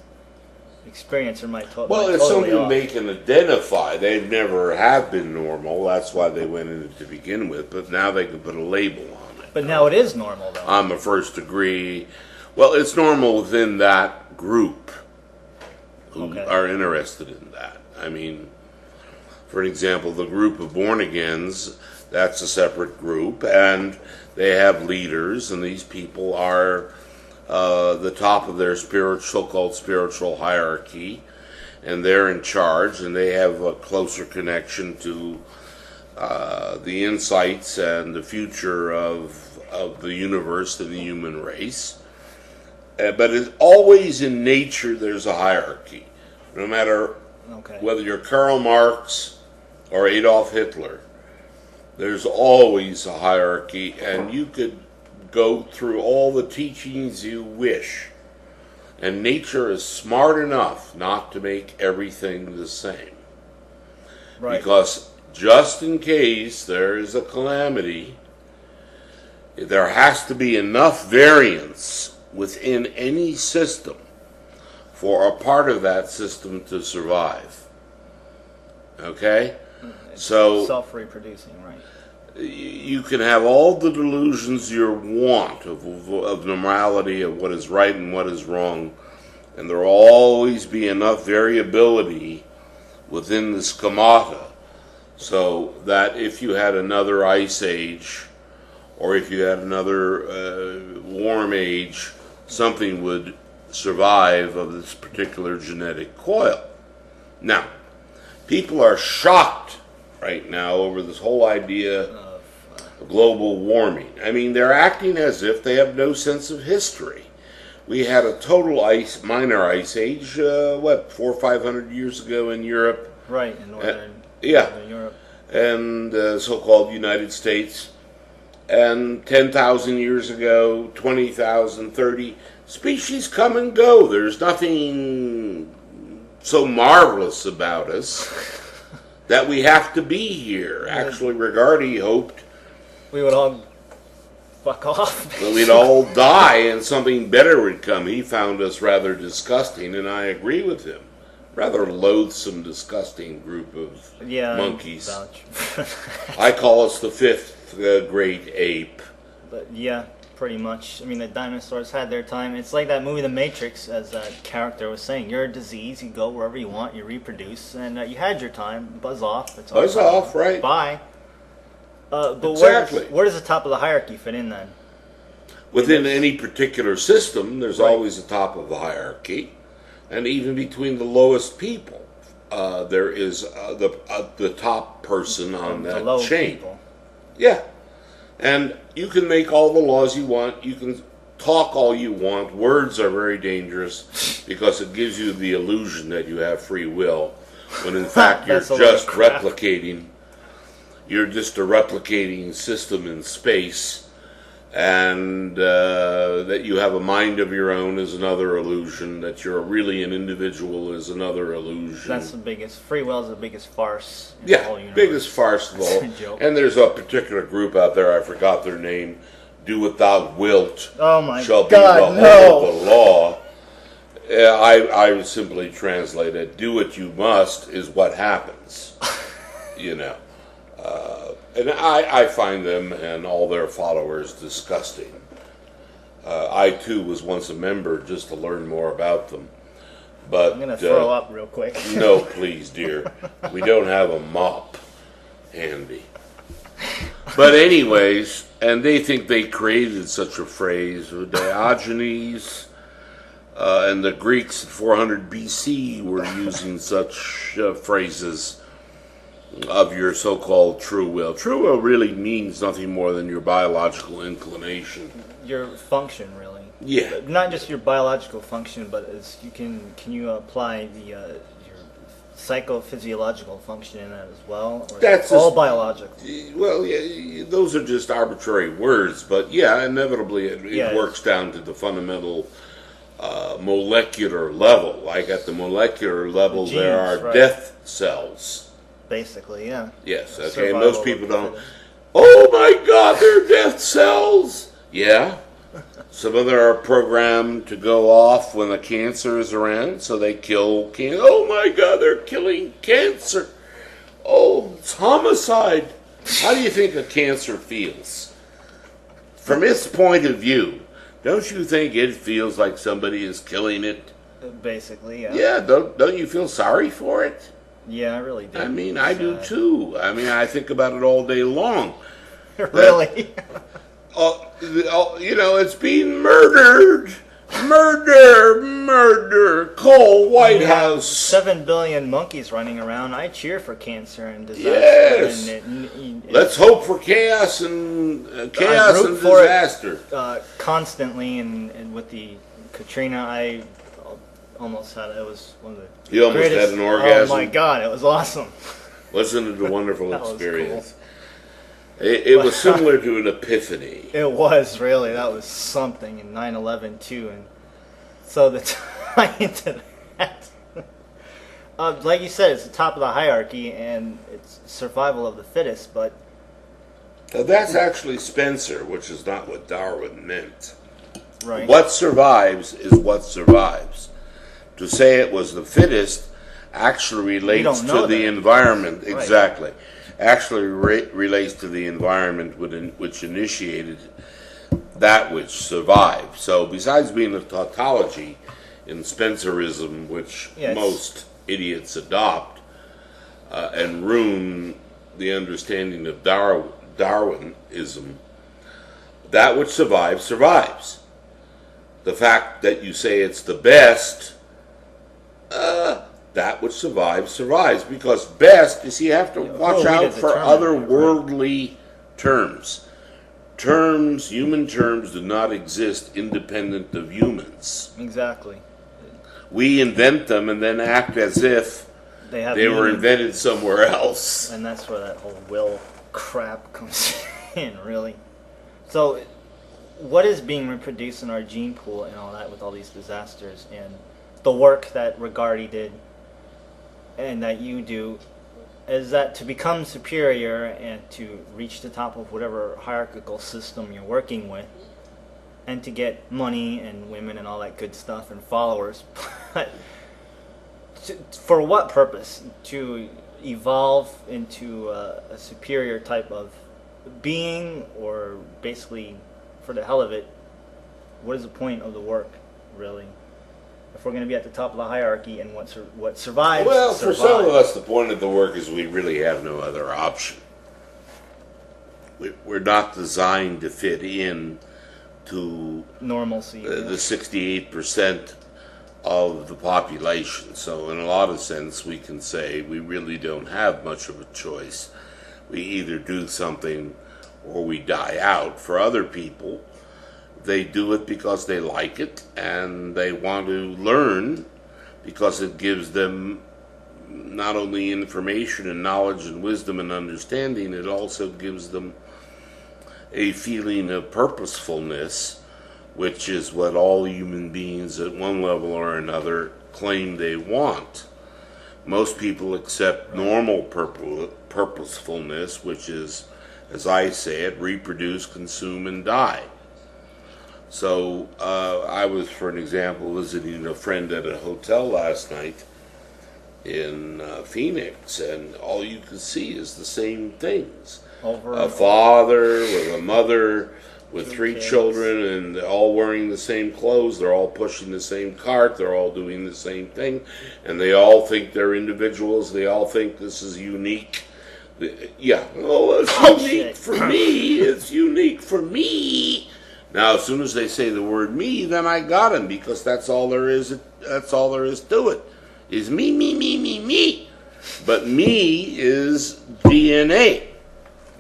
experience, or well, it's something they can identify. They never have been normal. That's why they went in it to begin with. But now they can put a label on it. But now it is normal, though. I'm a first degree. Well, it's normal within that group who are interested in that. I mean, for example, the group of born-agains, that's a separate group, and they have leaders, and these people are the top of their so-called spiritual hierarchy, and they're in charge, and they have a closer connection to the insights and the future of the universe and the human race. But it's always in nature there's a hierarchy. No matter whether you're Karl Marx or Adolf Hitler, there's always a hierarchy, and you could go through all the teachings you wish, and nature is smart enough not to make everything the same. Right. Because just in case there is a calamity, there has to be enough variance within any system for a part of that system to survive. Okay? So self-reproducing, right? You can have all the delusions you want of normality, of what is right and what is wrong, and there will always be enough variability within the schemata so that if you had another ice age or if you had another warm age, something would survive of this particular genetic coil. Now, people are shocked right now over this whole idea of global warming. I mean, they're acting as if they have no sense of history. We had a total minor ice age, 400 or 500 years ago in Europe. Right, in northern Europe. And so-called United States. And 10,000 years ago, 20,000, 30. Species come and go. There's nothing so marvelous about us that we have to be here. Actually, Rigardi hoped we would all fuck off. That we'd all die and something better would come. He found us rather disgusting, and I agree with him. Rather loathsome, disgusting group of monkeys. I call us the fifth great ape. But yeah, pretty much. I mean, the dinosaurs had their time. It's like that movie The Matrix, as that character was saying. You're a disease, you go wherever you want, you reproduce, and you had your time. Buzz off. Buzz off, right. Bye. But exactly. Where does the top of the hierarchy fit in then? Within any particular system, there's always a top of the hierarchy. And even between the lowest people, there is the top person on that chain. People. Yeah. And you can make all the laws you want. You can talk all you want. Words are very dangerous because it gives you the illusion that you have free will, when in fact you're just replicating. You're just a replicating system in space, and that you have a mind of your own is another illusion, that you're really an individual is another illusion. That's the biggest. Free will is the biggest farce in the whole universe. Biggest farce of all. And there's a particular group out there, I forgot their name, Do What Thou Wilt Oh my shall God, be the whole of the law. I simply translate it, do what you must is what happens. You know. And I find them and all their followers disgusting. I too was once a member just to learn more about them. But I'm going to throw up real quick. No, please, dear. We don't have a mop handy. But anyways, and they think they created such a phrase, Diogenes, and the Greeks at 400 BC were using such phrases of your so-called true will. True will really means nothing more than your biological inclination. Your function, really. Yeah. Not just your biological function, but as can you apply the your psychophysiological function in that as well? Or That's all biological. Well, yeah, those are just arbitrary words, but yeah, inevitably it works down to the fundamental molecular level. Like at the molecular level, The genes, there are right. death cells. Basically, yeah. Yes, okay, Survival and most people of the don't. fittest. Oh my God, they're death cells. Yeah. Some of them are programmed to go off when the cancer is around, so they kill cancer. Oh my God, they're killing cancer. Oh, it's homicide. How do you think a cancer feels? From its point of view, don't you think it feels like somebody is killing it? Basically, yeah. Yeah, don't you feel sorry for it? Yeah, I really do. I mean, I do too. I mean, I think about it all day long. Really? You know, it's being murdered. Murder. Call White House. 7 billion monkeys running around. I cheer for cancer and disaster. Yes. And Let's hope for chaos and disaster. Constantly, and with the Katrina, I almost had it was one of the You almost greatest, had an orgasm. Oh my God, it was awesome. Wasn't it a wonderful That was experience? It was similar to an epiphany. It was really, that was something, in 9/11 too, and so the tie into that, like you said, it's the top of the hierarchy and it's survival of the fittest. But Now, that's actually Spencer, which is not what Darwin meant. right, What survives is what survives. To say it was the fittest actually relates to the environment. Right. Exactly. Actually relates to the environment which initiated that which survived. So besides being a tautology in Spencerism, which most idiots adopt and ruin the understanding of Darwinism, that which survives, survives. The fact that you say it's the best, that which survives, survives. Because best is you have to watch out for otherworldly terms. Human terms do not exist independent of humans. exactly. We invent them and then act as if they were invented somewhere else. And that's where that whole will crap comes in, really. So, what is being reproduced in our gene pool and all that with all these disasters and the work that Rigardi did and that you do, is that to become superior and to reach the top of whatever hierarchical system you're working with and to get money and women and all that good stuff and followers. But for what purpose? To evolve into a superior type of being, or basically for the hell of it, what is the point of the work, really? If we're going to be at the top of the hierarchy and what survives, Well, survives. for some of us, the point of the work is we really have no other option. We're not designed to fit in to normalcy, the 68% of the population. So in a lot of sense, we can say we really don't have much of a choice. We either do something or we die out. For other people, they do it because they like it and they want to learn because it gives them not only information and knowledge and wisdom and understanding, it also gives them a feeling of purposefulness, which is what all human beings at one level or another claim they want. Most people accept normal purposefulness, which is, as I say it, reproduce, consume, and die. So I was, for an example, visiting a friend at a hotel last night in Phoenix, and all you can see is the same things. A father with a mother with three children, and they're all wearing the same clothes, they're all pushing the same cart, they're all doing the same thing, and they all think they're individuals, they all think this is unique. Yeah, oh, it's unique for me, it's unique for me. Now, as soon as they say the word me, then I got him, because that's all there is to it, is me, me, me, me, me. But me is DNA.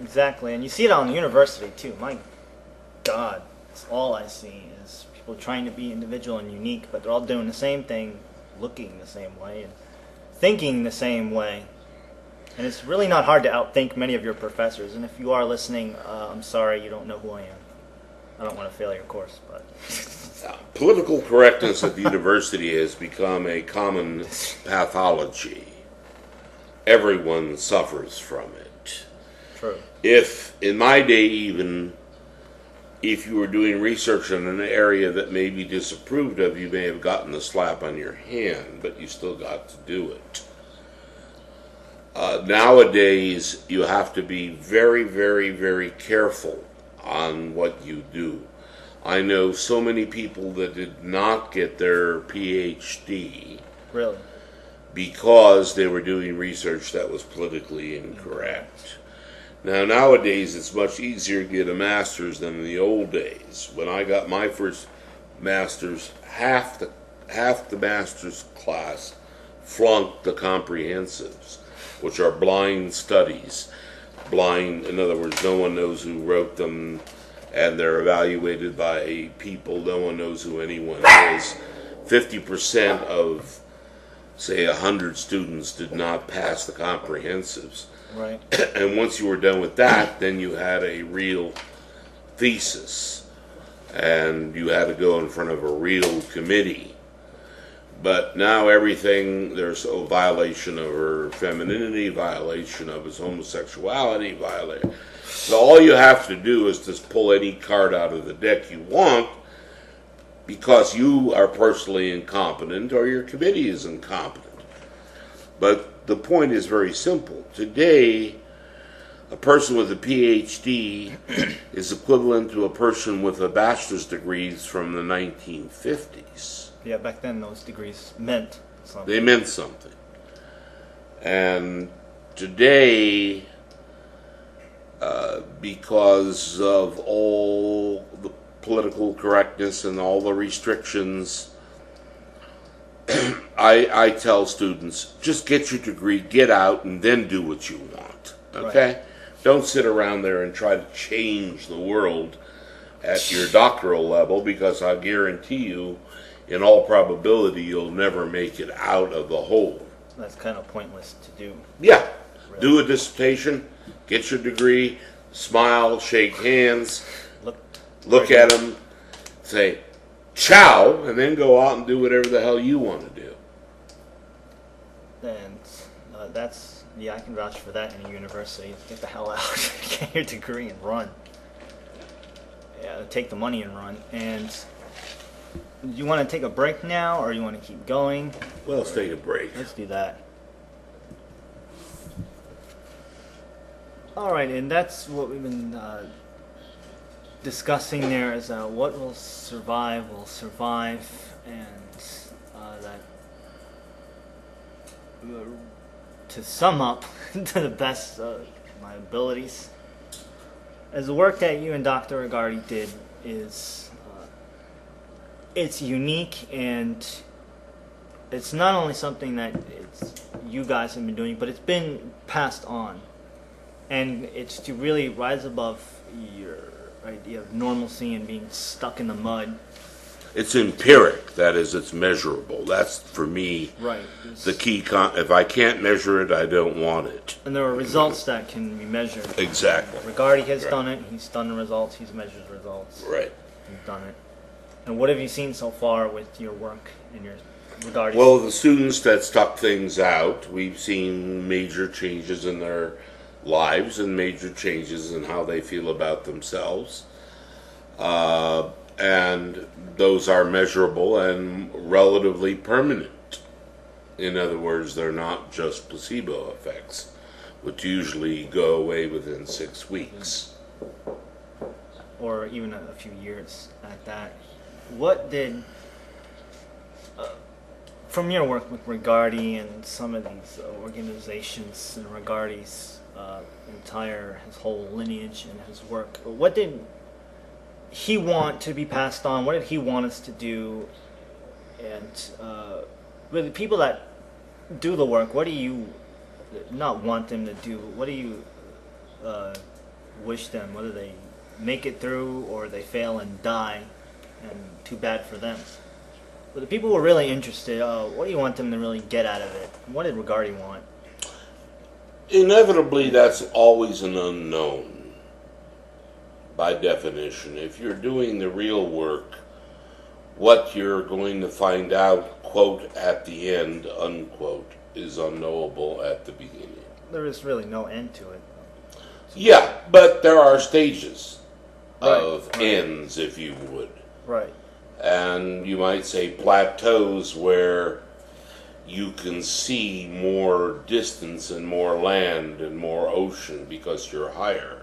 Exactly, and you see it on the university too. My God, that's all I see is people trying to be individual and unique, but they're all doing the same thing, looking the same way, and thinking the same way. And it's really not hard to outthink many of your professors. And if you are listening, I'm sorry, you don't know who I am. I don't want to fail your course, but... Political correctness at the university has become a common pathology. Everyone suffers from it. True. If, in my day even, if you were doing research in an area that may be disapproved of, you may have gotten a slap on your hand, but you still got to do it. Nowadays, you have to be very, very, very careful on what you do. I know so many people that did not get their PhD. Really? Because they were doing research that was politically incorrect. Now, nowadays, it's much easier to get a master's than in the old days. When I got my first master's, half the master's class flunked the comprehensives, which are blind studies. Blind, in other words, no one knows who wrote them, and they're evaluated by people. No one knows who anyone is. 50% of, say, 100 students did not pass the comprehensives. Right. And once you were done with that, then you had a real thesis, and you had to go in front of a real committee. But now everything, there's a violation of her femininity, violation of his homosexuality, violation. So all you have to do is just pull any card out of the deck you want, because you are personally incompetent or your committee is incompetent. But the point is very simple. Today, a person with a PhD is equivalent to a person with a bachelor's degree from the 1950s. Yeah, back then those degrees meant something. They meant something. And today, because of all the political correctness and all the restrictions, I tell students, just get your degree, get out, and then do what you want. Okay? Right. Don't sit around there and try to change the world at your doctoral level, because I guarantee you, in all probability, you'll never make it out of the hole. That's kind of pointless to do. Yeah. Really. Do a dissertation, get your degree, smile, shake hands, look at them, say, ciao, and then go out and do whatever the hell you want to do. And I can vouch for that in a university. Get the hell out, get your degree and run. Yeah, take the money and run. And do you want to take a break now, or you want to keep going? Well, let's take a break. Let's do that. All right, and that's what we've been discussing there, is what will survive, and that to sum up to the best of my abilities, as the work that you and Dr. Agardi did is it's unique, and it's not only something that you guys have been doing, but it's been passed on. And it's to really rise above your idea of normalcy and being stuck in the mud, It's empiric. That is, it's measurable. That's, for me, Right. the key. If I can't measure it, I don't want it. And there are results that can be measured. Exactly. Rigardi has done it. He's done the results. He's measured the results. Right. He's done it. And what have you seen so far with your work and your Rigardi? Well, the students that stuck things out, we've seen major changes in their lives and major changes in how they feel about themselves. And those are measurable and relatively permanent. In other words, they're not just placebo effects, which usually go away within 6 weeks. Or even a few years at that. What did, from your work with Rigardi and some of these organizations and Rigardi's his whole lineage and his work, what did he want to be passed on? What did he want us to do? And with the people that do the work, what do you not want them to do? What do you wish them, whether they make it through or they fail and die, and too bad for them? But the people who are really interested, what do you want them to really get out of it? What did Rigardi want? Inevitably, that's always an unknown. By definition, if you're doing the real work, what you're going to find out, quote, at the end, unquote, is unknowable at the beginning. There is really no end to it. Yeah, but there are stages of Right. ends, if you would. Right. And you might say plateaus where you can see more distance and more land and more ocean because you're higher.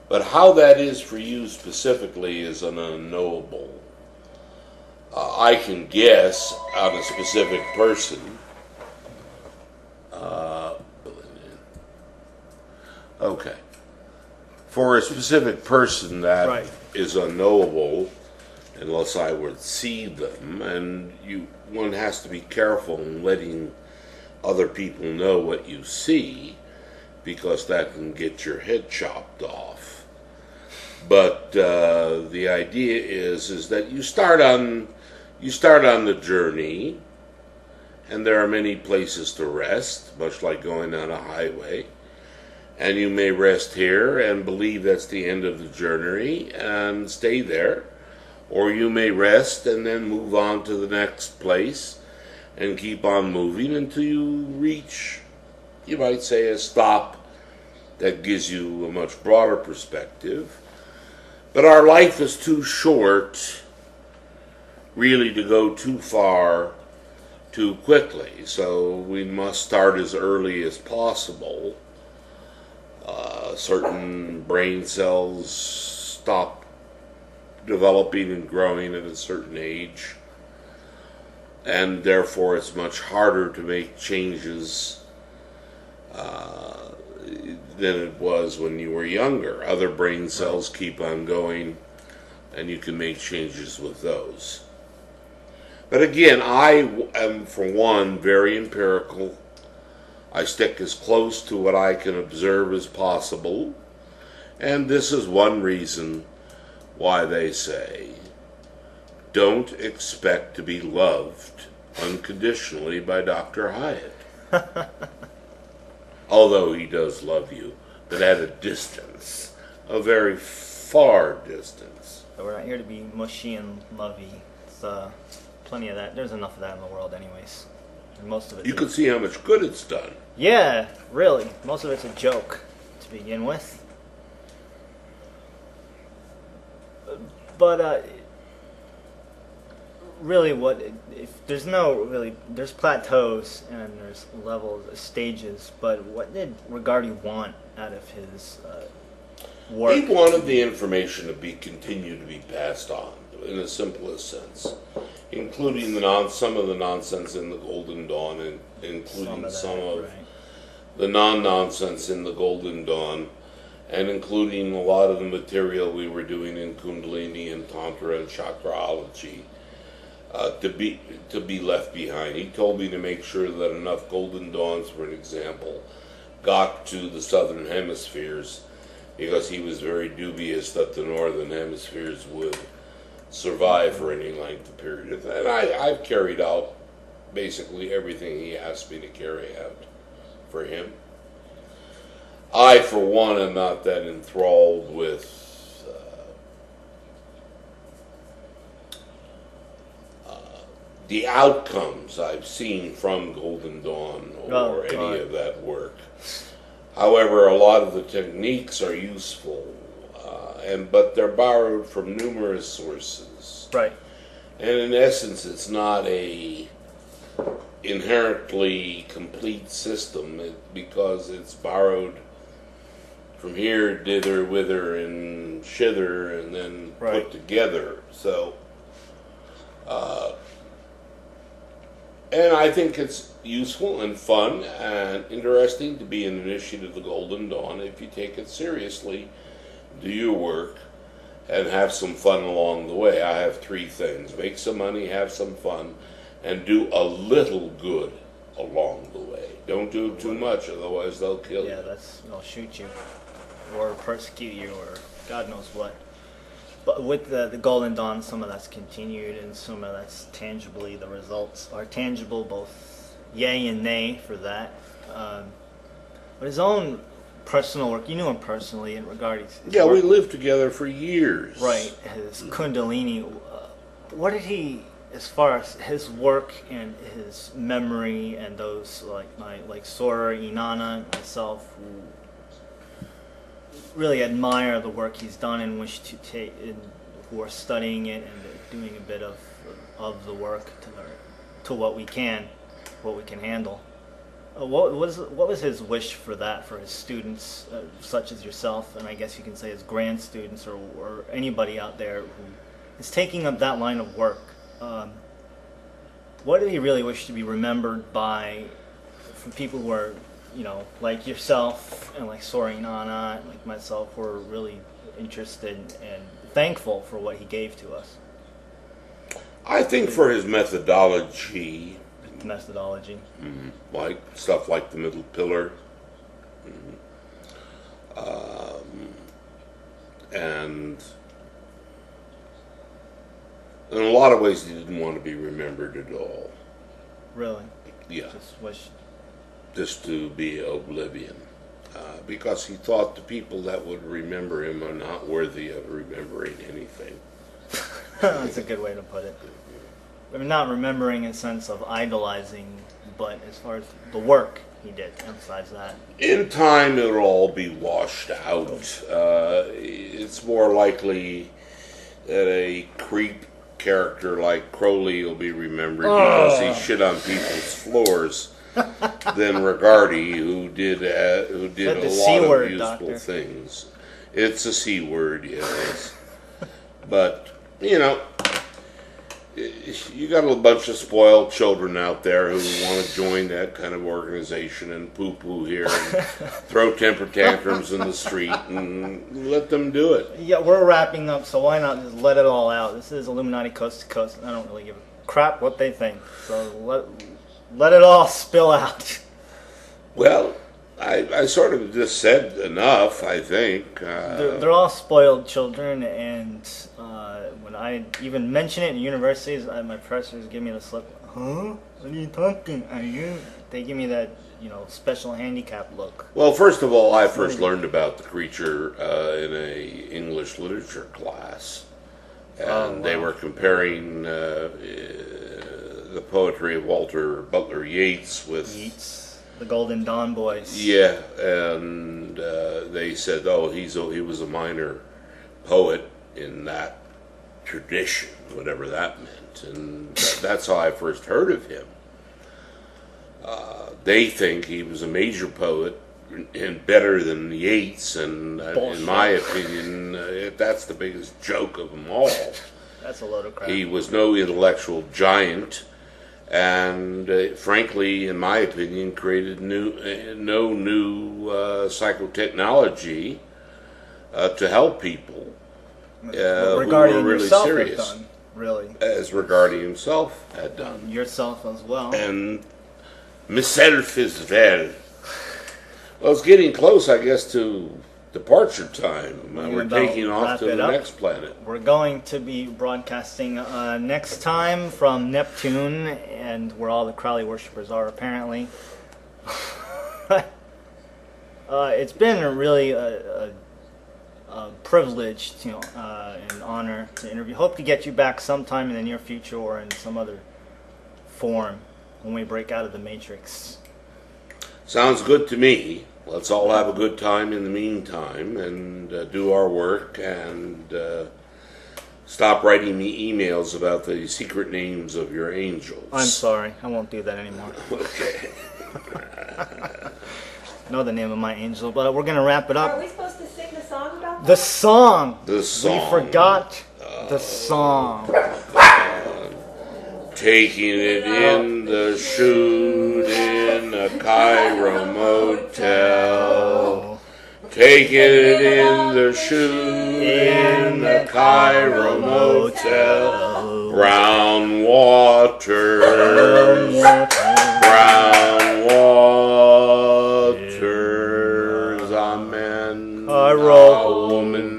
But how that is for you specifically is an unknowable. I can guess on a specific person. Okay. For a specific person, that is unknowable unless I would see them, and one has to be careful in letting other people know what you see, because that can get your head chopped off. But the idea is that you start on the journey, and there are many places to rest, much like going on a highway. And you may rest here and believe that's the end of the journey and stay there, or you may rest and then move on to the next place and keep on moving until you reach, you might say, a stop that gives you a much broader perspective. But our life is too short, really, to go too far too quickly. So we must start as early as possible. Certain brain cells stop developing and growing at a certain age, and therefore it's much harder to make changes than it was when you were younger. Other brain cells keep on going, and you can make changes with those. But again, I am, for one, very empirical. I stick as close to what I can observe as possible, and this is one reason why they say, don't expect to be loved unconditionally by Dr. Hyatt. Although he does love you, but at a distance, a very far distance. So we're not here to be mushy and lovey. It's plenty of that. There's enough of that in the world anyways. And most of it. You can see how much good it's done. Yeah, really. Most of it's a joke to begin with. But really, there's plateaus and there's levels, stages. But what did Rigardi want out of his work? He wanted the information to continue to be passed on in the simplest sense, including some of the nonsense in the Golden Dawn, and including some of the non-nonsense in the Golden Dawn, and including a lot of the material we were doing in Kundalini and Tantra and Chakraology, to be left behind. He told me to make sure that enough Golden Dawns, for an example, got to the southern hemispheres, because he was very dubious that the northern hemispheres would survive for any length of period of time. And I've carried out basically everything he asked me to carry out for him. I, for one, am not that enthralled with the outcomes I've seen from Golden Dawn or any of that work. However, a lot of the techniques are useful, but they're borrowed from numerous sources. Right. And in essence, it's not a inherently complete system because it's borrowed from here, dither, whither, and shither, and then put together. So, and I think it's useful and fun and interesting to be an initiate of the Golden Dawn if you take it seriously, do your work, and have some fun along the way. I have three things: make some money, have some fun, and do a little good along the way. Don't do too much, otherwise they'll kill you. Yeah, they'll shoot you, or persecute you, or God knows what. But with the Golden Dawn, some of that's continued, and some of that's tangibly, the results are tangible, both yay and nay for that. But his own personal work, you knew him personally in regard to his work. We lived together for years. Right, his Kundalini. What did he, as far as his work and his memory, and those like Sora, Inanna, and myself, who really admire the work he's done and wish to take, who are studying it and doing a bit of the work to what we can handle. What was his wish for that, for his students, such as yourself, and I guess you can say his grand students, or anybody out there who is taking up that line of work? What did he really wish to be remembered by, from people who are, like yourself and like Soaring Nana and like myself, who are really interested and thankful for what he gave to us? I think for his methodology. Like stuff like the middle pillar. And in a lot of ways he didn't want to be remembered at all. Really? Yeah. Just to be oblivion. Because he thought the people that would remember him are not worthy of remembering anything. That's a good way to put it. I mean, not remembering in the sense of idolizing, but as far as the work he did, emphasize that. In time, it'll all be washed out. It's more likely that a creep character like Crowley will be remembered because he shit on people's floors than Regardi, who did a lot of useful things. It's a C word, yes. But, you got a bunch of spoiled children out there who want to join that kind of organization and poo-poo here and throw temper tantrums in the street, and let them do it. Yeah, we're wrapping up, so why not just let it all out? This is Illuminati Coast to Coast, and I don't really give a crap what they think. So let it all spill out. Well, I sort of just said enough, I think. They're all spoiled children, and when I even mention it in universities, my professors give me the slip. Huh? What are you talking? Are you? They give me that, special handicap look. Well, first of all, I first learned about the creature in a English literature class, and they were comparing the poetry of Walter Butler Yeats with the Golden Dawn boys. Yeah, and they said, he was a minor poet in that tradition, whatever that meant, and that's how I first heard of him. They think he was a major poet and better than Yeats, and in my opinion, that's the biggest joke of them all. That's a load of crap. He was no intellectual giant, and frankly, in my opinion, created no new psychotechnology to help people who were really serious. Done, really. As Regardi himself had done. Yourself as well. And myself as well. Well, it's getting close, I guess, to departure time. We're about taking off wrap to it the up. next planet. We're going to be broadcasting next time from Neptune, and where all the Crowley worshippers are apparently. It's been really a privilege, and honor to interview. Hope to get you back sometime in the near future or in some other form when we break out of the Matrix. Sounds good to me. Let's all have a good time in the meantime and do our work and stop writing me emails about the secret names of your angels. I'm sorry. I won't do that anymore. Okay. Know the name of my angel, but we're going to wrap it Are up. we supposed to sing the song about that? The song! The song. We forgot the song. Taking it in the chute in a Cairo motel. Taking it in the chute in the Cairo motel. Brown water. Brown waters. Amen. Cairo woman.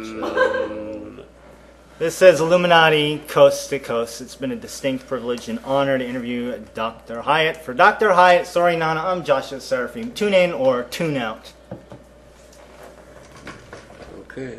This says Illuminati Coast to Coast. It's been a distinct privilege and honor to interview Dr. Hyatt. For Dr. Hyatt, sorry Nana, I'm Joshua Seraphim. Tune in or tune out. Okay.